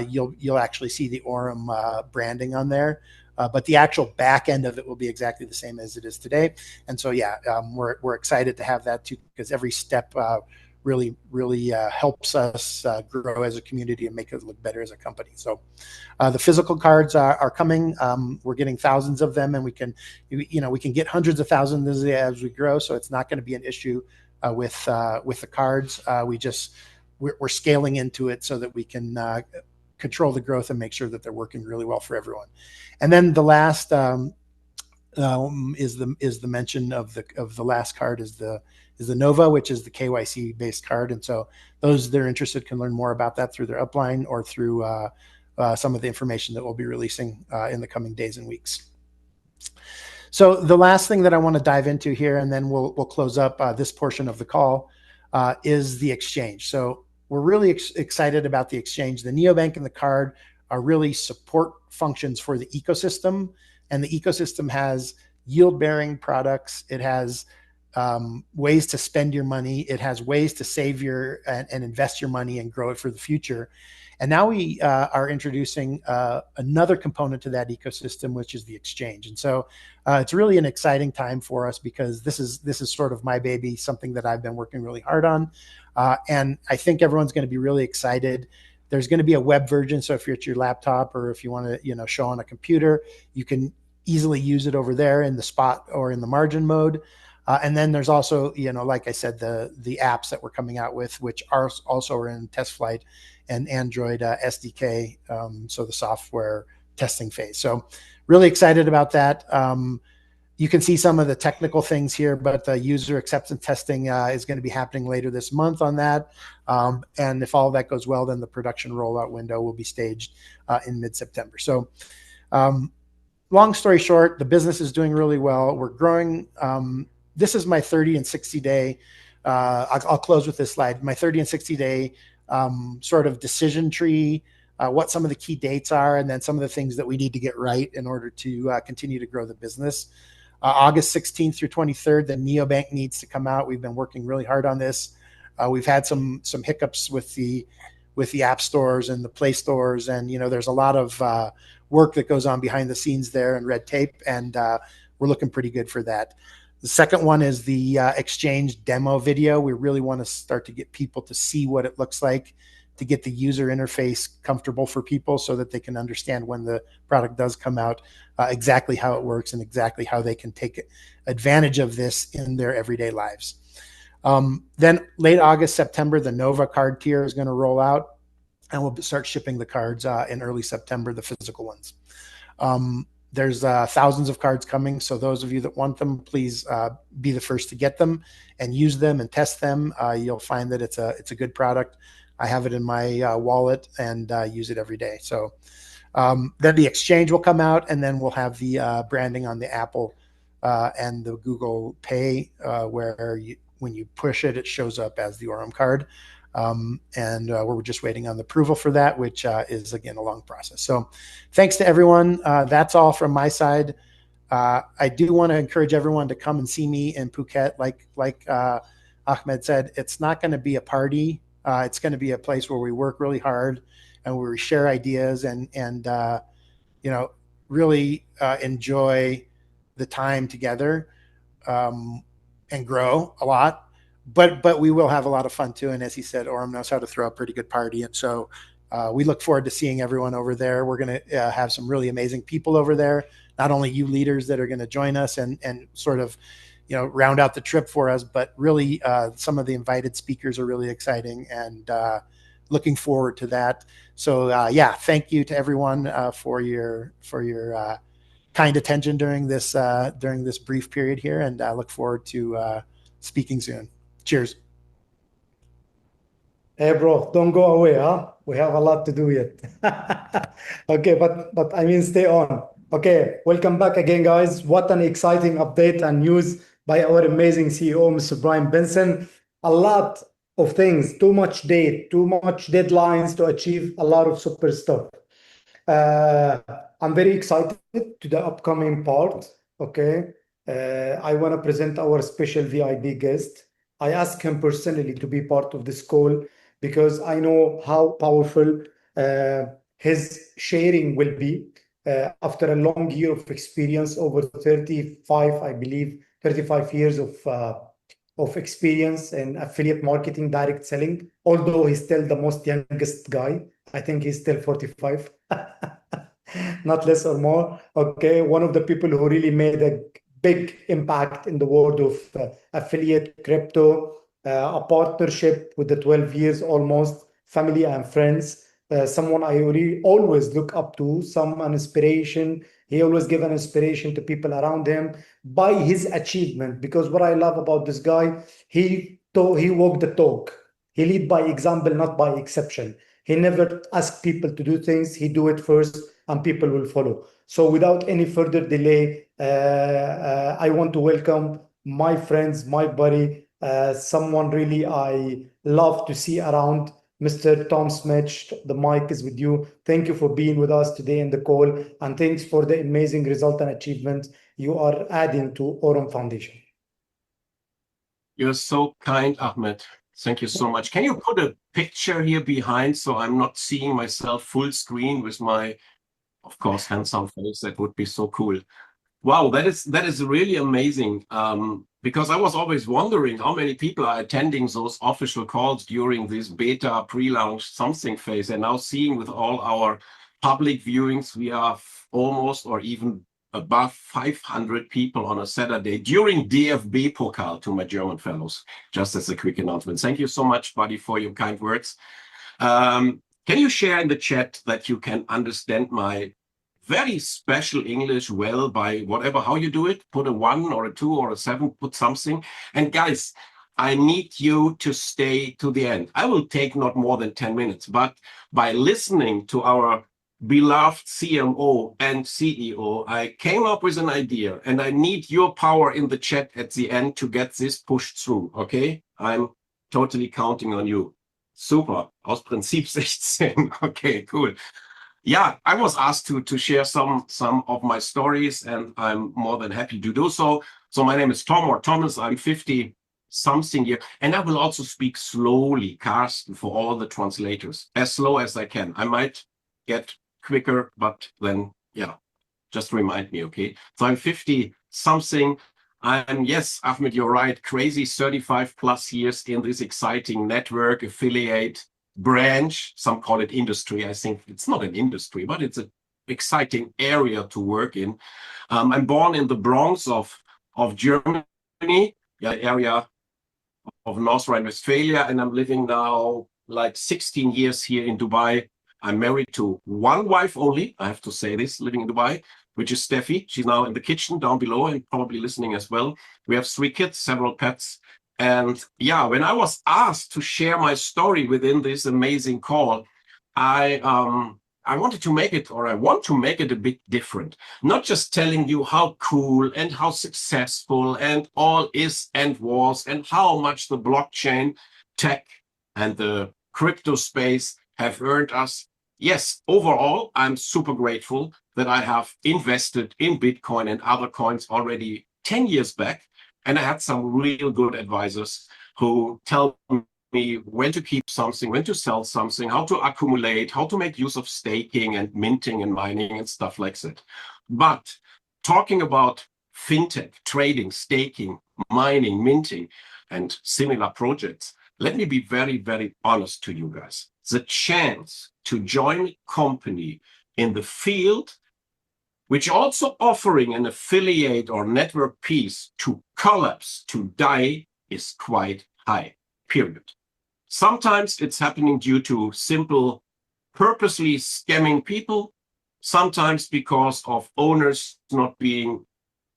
you'll actually see the Aurum branding on there. But the actual back end of it will be exactly the same as it is today. And so, we're excited to have that too, because every step really helps us grow as a community and make it look better as a company. So the physical cards are coming. We're getting thousands of them, and we can get hundreds of thousands as we grow. So it's not going to be an issue with the cards. We're scaling into it so that we can control the growth and make sure that they're working really well for everyone. And then the last is the mention of the last card is the Nova, which is the KYC based card. And so those that are interested can learn more about that through their upline or through some of the information that we'll be releasing in the coming days and weeks. So the last thing that I want to dive into here, and then we'll close up this portion of the call, is the exchange. So we're really excited about the exchange. The neobank and the card are really support functions for the ecosystem, and the ecosystem has yield-bearing products. It has ways to spend your money. It has ways to save your and invest your money and grow it for the future. And now we are introducing another component to that ecosystem, which is the exchange. And so it's really an exciting time for us because this is sort of my baby, something that I've been working really hard on. And I think everyone's going to be really excited. There's going to be a web version. So if you're at your laptop or if you want to, show on a computer, you can easily use it over there in the spot or in the margin mode. And then there's also, like I said, the apps that we're coming out with, which are also in test flight and Android SDK, so the software testing phase. So really excited about that. You can see some of the technical things here, but the user acceptance testing is going to be happening later this month on that. And if all of that goes well, then the production rollout window will be staged in mid-September. So long story short, the business is doing really well. We're growing. This is my 30 and 60 day. I'll close with this slide. My 30 and 60 day sort of decision tree, what some of the key dates are, and then some of the things that we need to get right in order to continue to grow the business. August 16th through 23rd, the neobank needs to come out. We've been working really hard on this. We've had some hiccups with the app stores and the Play stores, and there's a lot of work that goes on behind the scenes there and red tape, and we're looking pretty good for that. The second one is the exchange demo video. We really want to start to get people to see what it looks like, to get the user interface comfortable for people so that they can understand when the product does come out, exactly how it works and exactly how they can take advantage of this in their everyday lives. Then late August, September, the Nova card tier is going to roll out, and we'll start shipping the cards in early September, the physical ones. There's thousands of cards coming, so those of you that want them, please be the first to get them and use them and test them. You'll find that it's a good product. I have it in my wallet and use it every day. So then the exchange will come out, and then we'll have the branding on the Apple and the Google Pay, where when you push it, it shows up as the Aurum card. And we're just waiting on the approval for that, which is, again, a long process. So thanks to everyone. That's all from my side. I do want to encourage everyone to come and see me in Phuket. Like Ahmed said, it's not going to be a party. It's going to be a place where we work really hard and where we share ideas and really enjoy the time together and grow a lot. But we will have a lot of fun too. And as he said, Aurum knows how to throw a pretty good party. And so we look forward to seeing everyone over there. We're going to have some really amazing people over there, not only you leaders that are going to join us and sort of, round out the trip for us, but really some of the invited speakers are really exciting and looking forward to that. So thank you to everyone for your kind attention during this brief period here. And I look forward to speaking soon. Cheers. Hey, bro, don't go away, huh? We have a lot to do yet. Okay, but I mean, stay on. Okay, welcome back again, guys. What an exciting update and news by our amazing CEO, Mr. Bryan Benson. A lot of things, too much deadlines to achieve a lot of super stuff. I'm very excited to the upcoming part. Okay, I want to present our special VIP guest. I asked him personally to be part of this call because I know how powerful his sharing will be after a long year of experience, over 35 years of experience in affiliate marketing, direct selling, although he's still the most youngest guy. I think he's still 45, not less or more. Okay, one of the people who really made a big impact in the world of affiliate crypto, a partnership with the 12 years almost, family and friends, someone I really always look up to, an inspiration. He always give an inspiration to people around him by his achievement, because what I love about this guy, he walked the talk. He lead by example, not by exception. He never asked people to do things. He do it first and people will follow. So without any further delay, I want to welcome my friends, my buddy, someone really I love to see around, Mr. Tom Smith. The mic is with you. Thank you for being with us today in the call, and thanks for the amazing result and achievement you are adding to Aurum Foundation. You're so kind, Ahmed. Thank you so much. Can you put a picture here behind so I'm not seeing myself full screen with my, of course, handsome face? That would be so cool. Wow, that is really amazing. Because I was always wondering how many people are attending those official calls during this beta pre-launch something phase, and now seeing with all our public viewings, we are almost or even above 500 people on a Saturday during DFB Pokal, to my German fellows, just as a quick announcement. Thank you so much, buddy, for your kind words. Can you share in the chat that you can understand my very special English well by whatever, how you do it? Put a 1 or a 2 or a 7, put something. And guys, I need you to stay to the end. I will take not more than 10 minutes, but by listening to our beloved CMO and CEO, I came up with an idea, and I need your power in the chat at the end to get this pushed through, okay? I'm totally counting on you. Super, aus Prinzip 16. Okay, cool. Yeah, I was asked to share some of my stories, and I'm more than happy to do so. So my name is Tom, or Thomas. I'm 50 something here, and I will also speak slowly, Carsten, for all the translators, as slow as I can. I might get quicker, but then, yeah, just remind me, okay? So I'm 50 something. I'm, yes, Ahmed, you're right, crazy 35 plus years in this exciting network affiliate branch. Some call it industry. I think it's not an industry, but it's an exciting area to work in. I'm born in the Bronx of Germany, yeah, area of North Rhine-Westphalia, and I'm living now like 16 years here in Dubai. I'm married to one wife only, I have to say this, living in Dubai, which is Steffi. She's now in the kitchen down below and probably listening as well. We have 3 kids, several pets. And yeah, when I was asked to share my story within this amazing call, I wanted to make it, or I want to make it a bit different. Not just telling you how cool and how successful and all is and was, and how much the blockchain tech and the crypto space have earned us. Yes, overall, I'm super grateful that I have invested in Bitcoin and other coins already 10 years back. And I had some real good advisors who tell me when to keep something, when to sell something, how to accumulate, how to make use of staking and minting and mining and stuff like that. But talking about fintech, trading, staking, mining, minting, and similar projects, let me be very, very honest to you guys. The chance to join a company in the field, which also offering an affiliate or network piece to collapse, to die, is quite high, period. Sometimes it's happening due to simple, purposely scamming people, sometimes because of owners not being,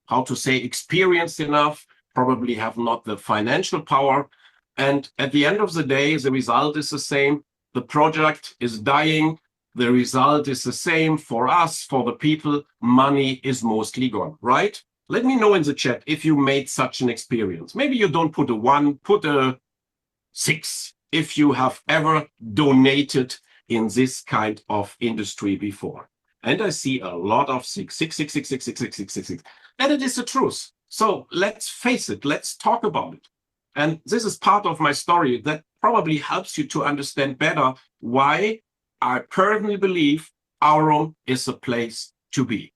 how to say, experienced enough, probably have not the financial power. And at the end of the day, the result is the same. The project is dying. The result is the same for us, for the people. Money is mostly gone, right? Let me know in the chat if you made such an experience. Maybe you don't put a 1, put a 6 if you have ever donated in this kind of industry before. And I see a lot of 6, 6, 6, 6, 6, 6, 6, 6, 6, 6. And it is the truth. So let's face it, let's talk about it. And this is part of my story that probably helps you to understand better why I personally believe Aurum is a place to be.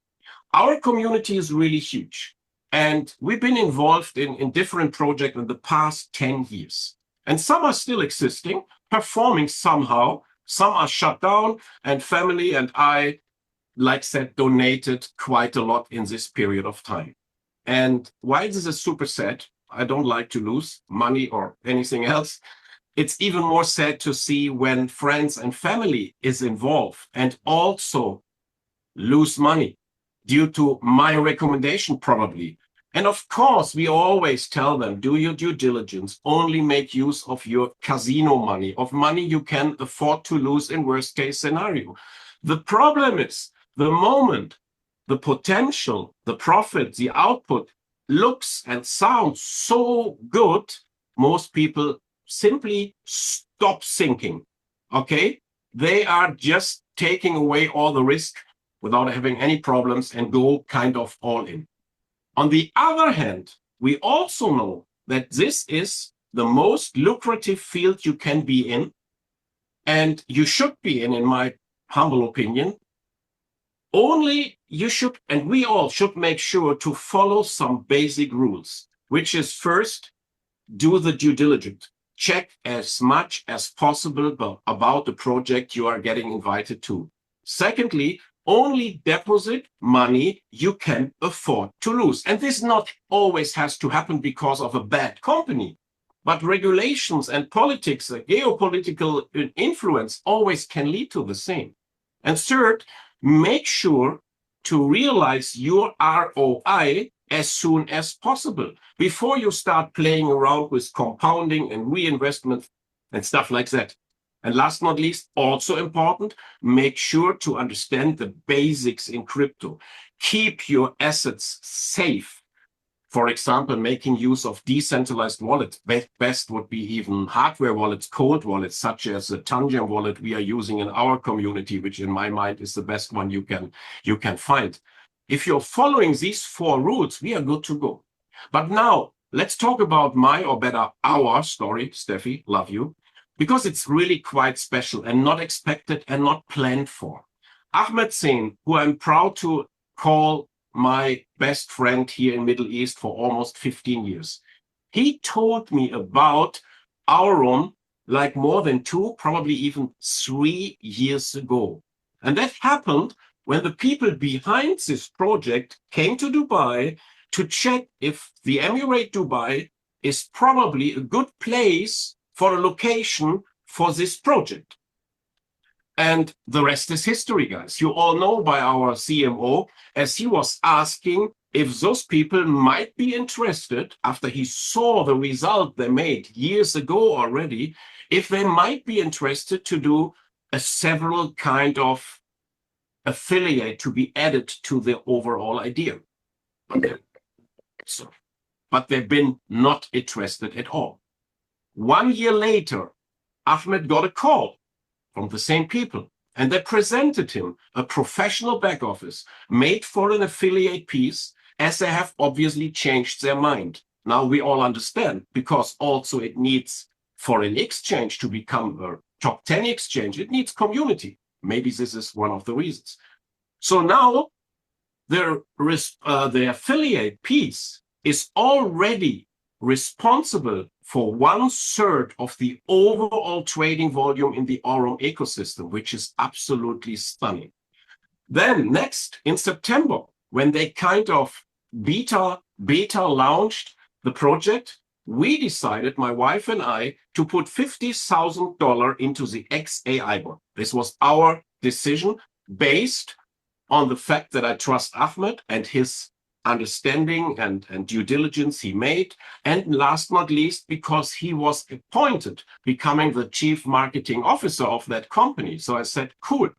Our community is really huge, and we've been involved in different projects in the past 10 years. And some are still existing, performing somehow. Some are shut down, and family and I, like said, donated quite a lot in this period of time. And while this is super sad, I don't like to lose money or anything else. It's even more sad to see when friends and family is involved and also lose money due to my recommendation probably. And of course, we always tell them, do your due diligence, only make use of your casino money, of money you can afford to lose in worst case scenario. The problem is The moment the potential, the profit, the output looks and sounds so good, most people simply stop thinking, okay? They are just taking away all the risk without having any problems and go kind of all in. On the other hand, we also know that this is the most lucrative field you can be in, and you should be in my humble opinion. Only you should, and we all should make sure to follow some basic rules, which is first, do the due diligence. Check as much as possible about the project you are getting invited to. Secondly, only deposit money you can afford to lose. And this not always has to happen because of a bad company, but regulations and politics, geopolitical influence always can lead to the same. And third, make sure to realize your ROI as soon as possible before you start playing around with compounding and reinvestment and stuff like that. And last but not least, also important, make sure to understand the basics in crypto. Keep your assets safe. For example, making use of decentralized wallets. Best would be even hardware wallets, cold wallets, such as the Tangent wallet we are using in our community, which in my mind is the best one you can find. If you're following these 4 rules, we are good to go. But now let's talk about our story, Steffi, love you, because it's really quite special and not expected and not planned for. Ahmad Zain, who I'm proud to call my best friend here in Middle East for almost 15 years. He told me about Aurum like more than 2, probably even 3 years ago. And that happened when the people behind this project came to Dubai to check if the Emirate Dubai is probably a good place for a location for this project. And the rest is history, guys. You all know by our CMO, as he was asking if those people might be interested, after he saw the result they made years ago already, if they might be interested to do a several kind of affiliate to be added to the overall idea. But they've been not interested at all. 1 year later, Ahmed got a call from the same people, and they presented him a professional back office made for an affiliate piece, as they have obviously changed their mind. Now we all understand, because also it needs, for an exchange to become a top 10 exchange, it needs community. Maybe this is one of the reasons. So now the affiliate piece is already responsible for 1/3 of the overall trading volume in the Aurum ecosystem, which is absolutely stunning. Then next, in September, when they kind of beta launched the project, we decided, my wife and I, to put $50,000 into the XAI bot. This was our decision based on the fact that I trust Ahmed and his understanding and due diligence he made. And last but not least, because he was appointed becoming the chief marketing officer of that company. So I said, cool,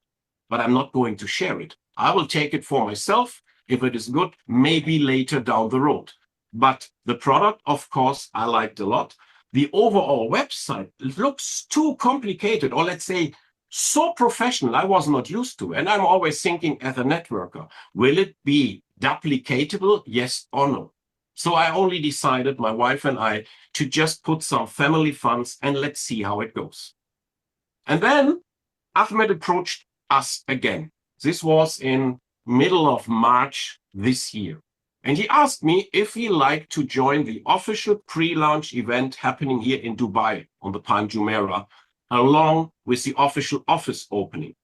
but I'm not going to share it. I will take it for myself. If it is good, maybe later down the road. But the product, of course, I liked a lot. The overall website looks too complicated, or let's say so professional, I was not used to. And I'm always thinking as a networker, will it be duplicatable, yes or no? So I only decided, my wife and I, to just put some family funds and let's see how it goes. And then Ahmed approached us again. This was in middle of March this year. And he asked me if he liked to join the official pre-launch event happening here in Dubai on the Palm Jumeirah, along with the official office opening.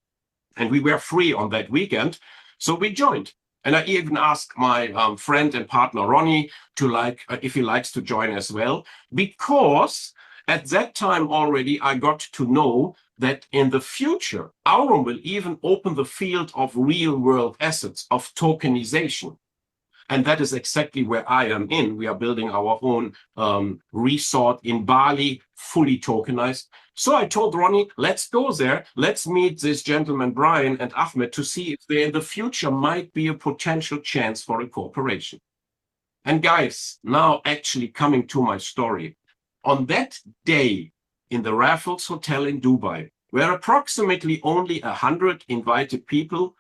And we were free on that weekend, so we joined. And I even asked my friend and partner Ronnie to if he likes to join as well, because at that time already I got to know that in the future, Aurum will even open the field of real-world assets, of tokenization. And that is exactly where I am in. We are building our own resort in Bali, fully tokenized. So I told Ronnie, let's go there. Let's meet this gentleman, Bryan and Ahmad, to see if there in the future might be a potential chance for a cooperation. And guys, now actually coming to my story. On that day in the Raffles Hotel in Dubai, where approximately only 100 invited people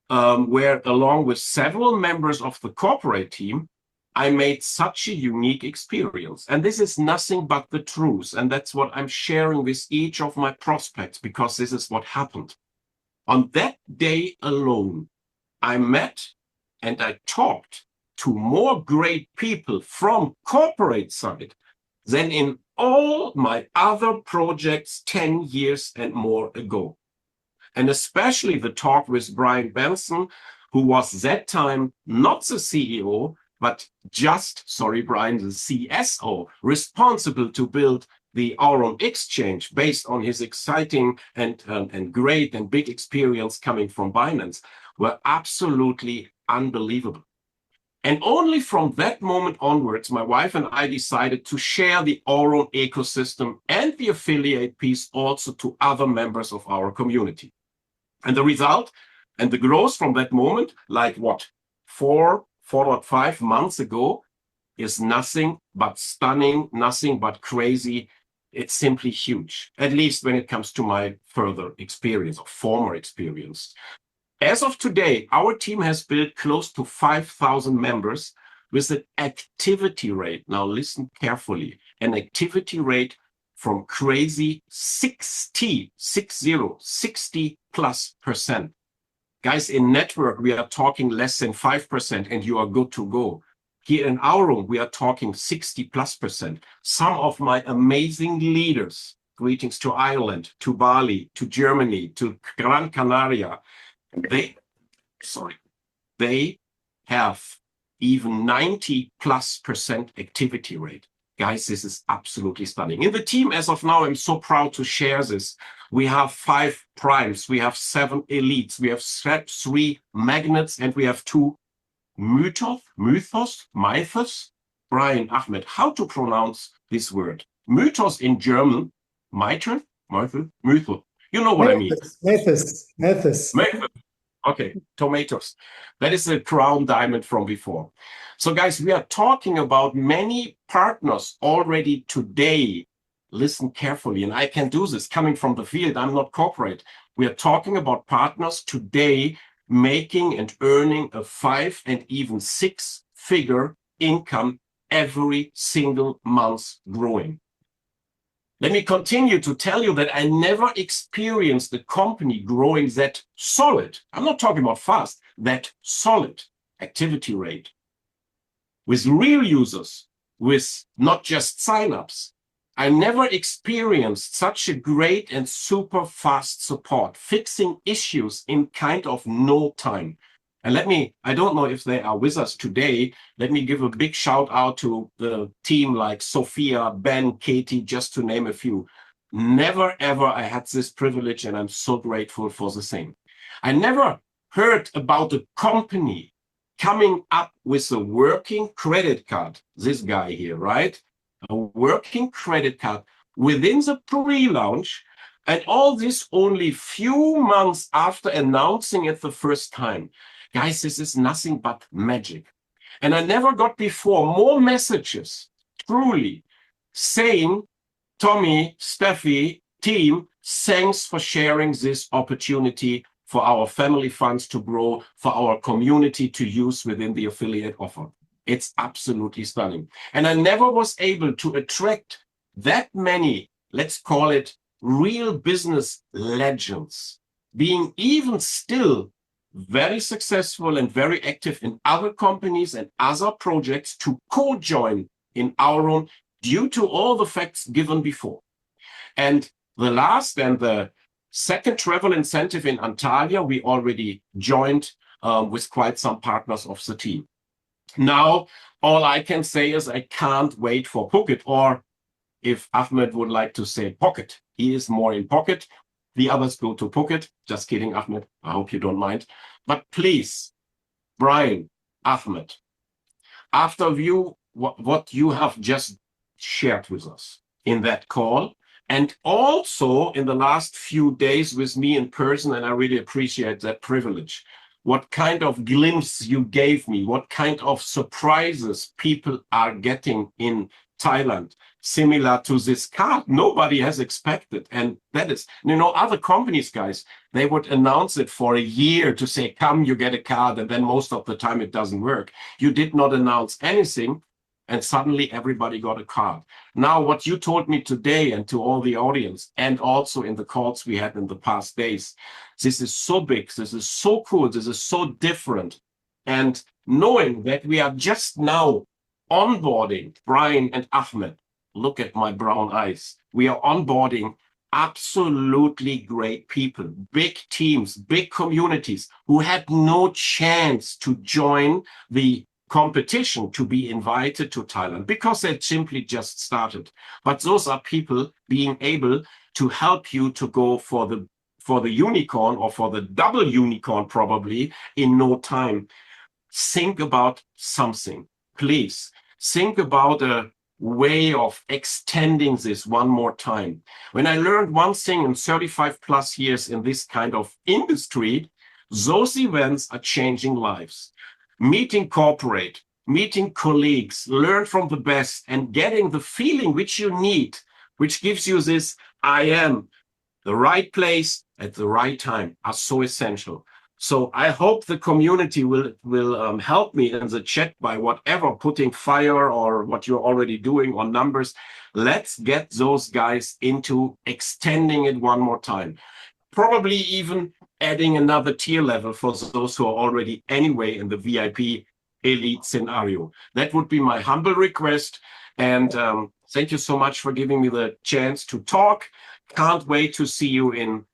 where along with several members of the corporate team, I made such a unique experience. And this is nothing but the truth. And that's what I'm sharing with each of my prospects, because this is what happened. On that day alone, I met and I talked to more great people from corporate side than in all my other projects 10 years and more ago. And especially the talk with Bryan Benson, who was that time not the CEO, but just, sorry, Bryan, the CSO, responsible to build the Aurum exchange based on his exciting and great and big experience coming from BINANCE, were absolutely unbelievable. And only from that moment onwards, my wife and I decided to share the Aurum ecosystem and the affiliate piece also to other members of our community. And the result and the growth from that moment, like what, 4 or 5 months ago, is nothing but stunning, nothing but crazy. It's simply huge, at least when it comes to my further experience or former experience. As of today, our team has built close to 5,000 members with an activity rate. Now listen carefully, an activity rate from crazy 60+%. Guys, in network, we are talking less than 5% and you are good to go. Here in Aurum, we are talking 60+%. Some of my amazing leaders, greetings to Ireland, to Bali, to Germany, to Gran Canaria, they have even 90+% activity rate. Guys, this is absolutely stunning. In the team, as of now, I'm so proud to share this. We have 5 primes, we have 7 elites, we have 3 magnets, and we have 2 mythos. Bryan, Ahmed, how to pronounce this word? Mythos in German, mythos. You know what I mean. Mythos. Okay, tomatoes. That is a crown diamond from before. So guys, we are talking about many partners already today. Listen carefully, and I can do this coming from the field. I'm not corporate. We are talking about partners today making and earning a 5 and even 6-figure income every single month growing. Let me continue to tell you that I never experienced a company growing that solid. I'm not talking about fast, that solid activity rate with real users, with not just signups. I never experienced such a great and super fast support, fixing issues in kind of no time. And I don't know if they are with us today. Let me give a big shout out to the team like Sophia, Ben, Katie, just to name a few. Never, ever I had this privilege, and I'm so grateful for the same. I never heard about a company coming up with a working credit card. This guy here, right? A working credit card within the pre-launch, and all this only few months after announcing it the first time. Guys, this is nothing but magic. And I never got before more messages, truly, saying, Tommy, Steffi, team, thanks for sharing this opportunity for our family funds to grow, for our community to use within the affiliate offer. It's absolutely stunning. And I never was able to attract that many, let's call it, real business legends, being even still very successful and very active in other companies and other projects to co-join in Aurum due to all the facts given before. And the last and the second travel incentive in Antalya, we already joined with quite some partners of the team. Now, all I can say is I can't wait for Phuket, or if Ahmed would like to say Pocket, he is more in Pocket. The others go to Phuket. Just kidding, Ahmed. I hope you don't mind. But please, Bryan, Ahmed, after what you have just shared with us in that call, and also in the last few days with me in person, and I really appreciate that privilege. What kind of glimpse you gave me, what kind of surprises people are getting in Thailand, similar to this card nobody has expected. And that is, other companies, guys, they would announce it for a year to say, come, you get a card, and then most of the time it doesn't work. You did not announce anything, and suddenly everybody got a card. Now, what you told me today and to all the audience, and also in the calls we had in the past days, this is so big, this is so cool, this is so different. And knowing that we are just now onboarding Bryan and Ahmad, look at my brown eyes, we are onboarding absolutely great people, big teams, big communities who had no chance to join the competition to be invited to Thailand because they simply just started. But those are people being able to help you to go for the unicorn or for the double unicorn probably in no time. Think about something, please. Think about a way of extending this one more time. When I learned one thing in 35 plus years in this kind of industry, those events are changing lives. Meeting corporate, meeting colleagues, learn from the best, and getting the feeling which you need, which gives you this I am, the right place at the right time, are so essential. So I hope the community will help me in the chat by whatever, putting fire or what you're already doing on numbers. Let's get those guys into extending it one more time. Probably even adding another tier level for those who are already anyway in the VIP elite scenario. That would be my humble request. And thank you so much for giving me the chance to talk. Can't wait to see you in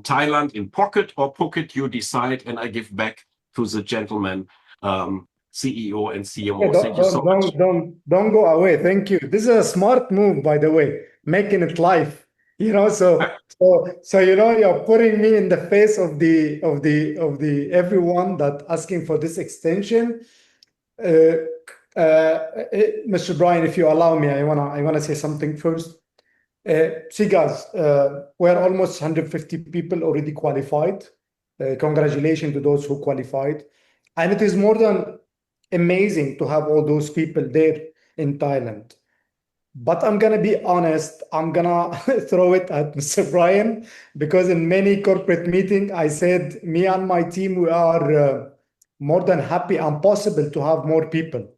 Thailand, in Pocket or Phuket, you decide, and I give back to the gentleman, CEO and CMO. Thank you so much. Don't go away. Thank you. This is a smart move, by the way, making it live. So you're putting me in the face of the everyone that asking for this extension. Mr. Bryan, if you allow me, I wanna say something first. See, guys, we're almost 150 people already qualified. Congratulations to those who qualified, and it is more than amazing to have all those people there in Thailand. But I'm gonna be honest, I'm gonna throw it at Mr. Bryan, because in many corporate meetings, I said me and my team, we are more than happy and possible to have more people.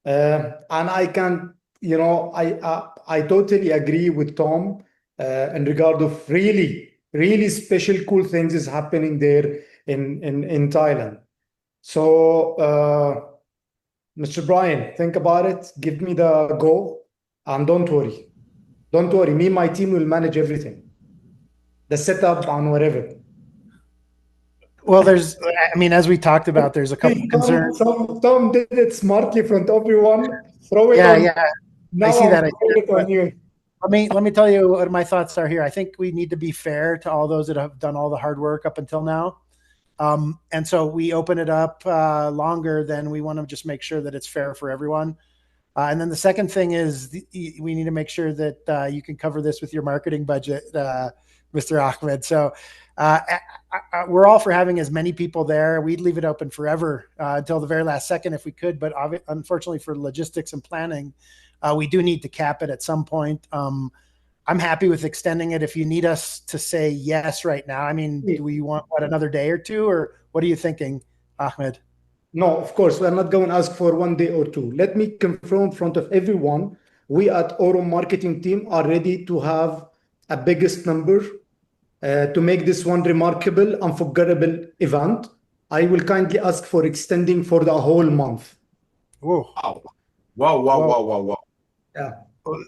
And I can, I totally agree with Tom in regard of really, really special, cool things is happening there in Thailand. So, Mr. Bryan, think about it, give me the go. And don't worry, me and my team will manage everything, the setup and whatever. Well, as we talked about, there's a couple of concerns. Tom did it smartly in front of everyone. Throw it Yeah. Now I see that. on you. Let me tell you what my thoughts are here. I think we need to be fair to all those that have done all the hard work up until now. And so we open it up longer, then we want to just make sure that it's fair for everyone. And then the second thing is we need to make sure that you can cover this with your marketing budget, Mr. Ahmed. So we're all for having as many people there. We'd leave it open forever until the very last second if we could. But unfortunately for logistics and planning, we do need to cap it at some point. I'm happy with extending it if you need us to say yes right now. I mean, do we want another day or two, or what are you thinking, Ahmed? No, of course, we're not going to ask for 1 day or two. Let me confirm in front of everyone, we at Aurum marketing team are ready to have a biggest number to make this one remarkable, unforgettable event. I will kindly ask for extending for the whole month. Whoa. Wow. Yeah.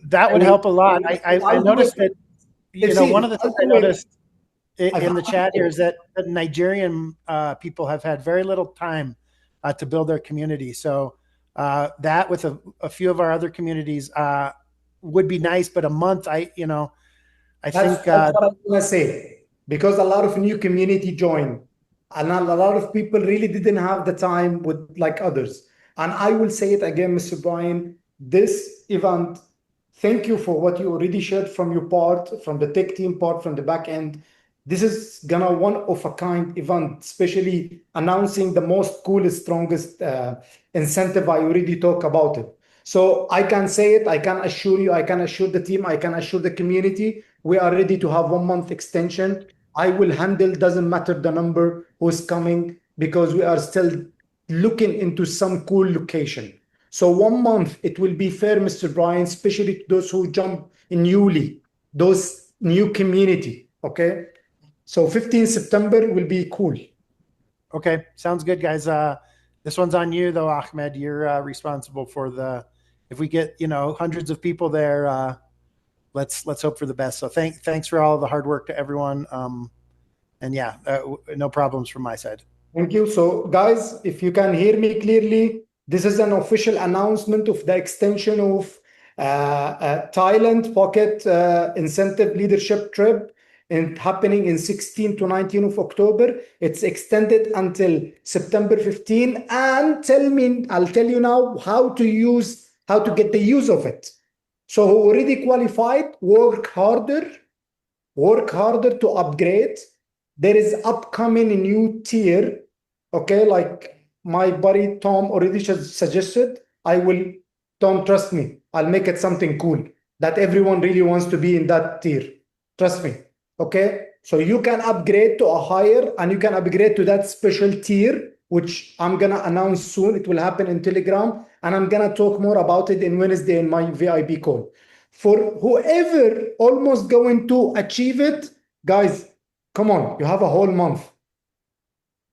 That would help a lot. I noticed that, one of the things I noticed in the chat here is that Nigerian people have had very little time to build their community. So that with a few of our other communities would be nice, but a month, I think that's what I was gonna say, because a lot of new community joined, and a lot of people really didn't have the time with like others. And I will say it again, Mr. Bryan, this event, thank you for what you already shared from your part, from the tech team part, from the back end. This is gonna one of a kind event, especially announcing the most coolest, strongest incentive. I already talked about it. So I can say it, I can assure you, I can assure the team, I can assure the community, we are ready to have 1 month extension. I will handle, doesn't matter the number who's coming, because we are still looking into some cool location. So 1 month, it will be fair, Mr. Bryan, especially to those who jump in newly, those new community, okay? So 15 September will be cool. Okay, sounds good, guys. This one's on you, though, Ahmed. You're responsible for the. If we get hundreds of people there, let's hope for the best. So thanks for all the hard work to everyone. And yeah, no problems from my side. Thank you. So, guys, if you can hear me clearly, this is an official announcement of the extension of Thailand Pocket Incentive Leadership Trip, and happening in 16 to 19 of October. It's extended until September 15. And I'll tell you now how to get the use of it. So who already qualified, work harder to upgrade. There is upcoming a new tier, okay? Like my buddy Tom already suggested. Tom, trust me, I'll make it something cool that everyone really wants to be in that tier. Trust me, okay? So you can upgrade to a higher, and you can upgrade to that special tier, which I'm gonna announce soon. It will happen in Telegram, and I'm gonna talk more about it in Wednesday in my VIP call. For whoever almost going to achieve it, guys, come on, you have a whole month.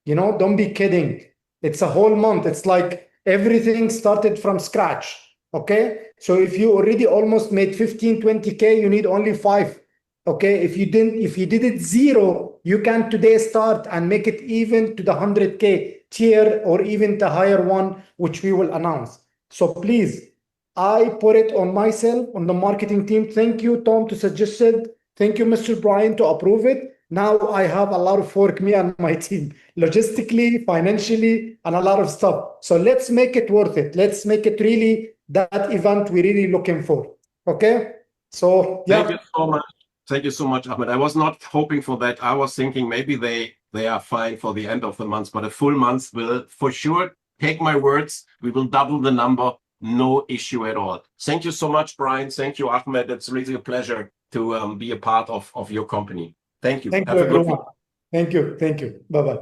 Don't be kidding. It's a whole month. It's like everything started from scratch, okay? So if you already almost made 15, 20K, you need only 5, okay? If you did it 0, you can today start and make it even to the 100K tier, or even the higher one, which we will announce. So please, I put it on myself, on the marketing team. Thank you, Tom, to suggest it. Thank you, Mr. Bryan, to approve it. Now I have a lot of work, me and my team, logistically, financially, and a lot of stuff. So let's make it worth it. Let's make it really that event we're really looking for. Okay? So yeah. Thank you so much. Thank you so much, Ahmed. I was not hoping for that. I was thinking maybe they are fine for the end of the month, but a full month will for sure, take my words, we will double the number. No issue at all. Thank you so much, Bryan. Thank you, Ahmed. It's really a pleasure to be a part of your company. Thank you. Thank Have you, a good everyone. Thank you. Thank you. Bye-bye.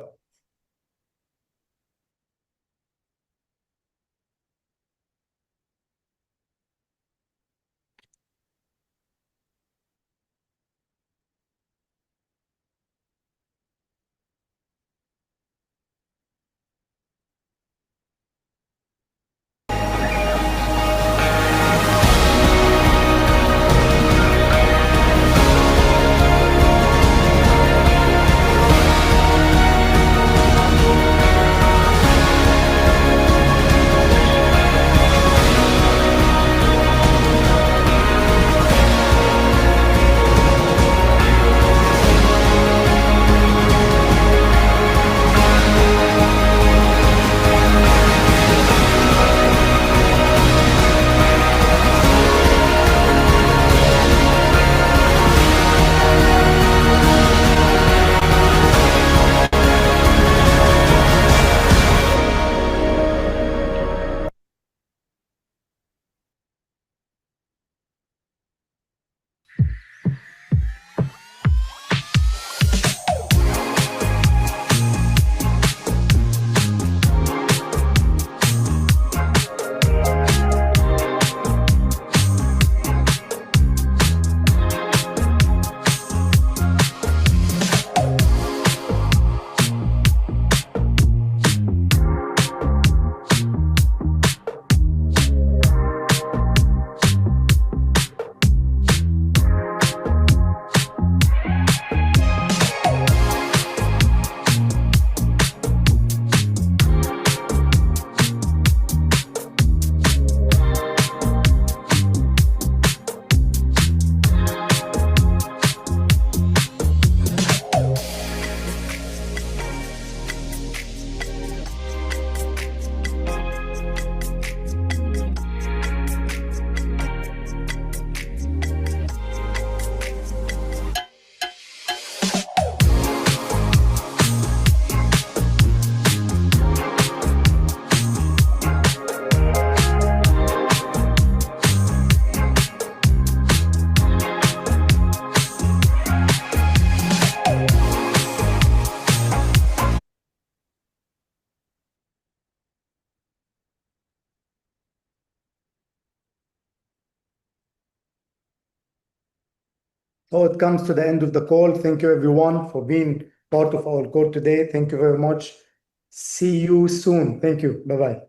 So it comes to the end of the call. Thank you everyone for being part of our call today. Thank you very much. See you soon. Thank you. Bye-bye.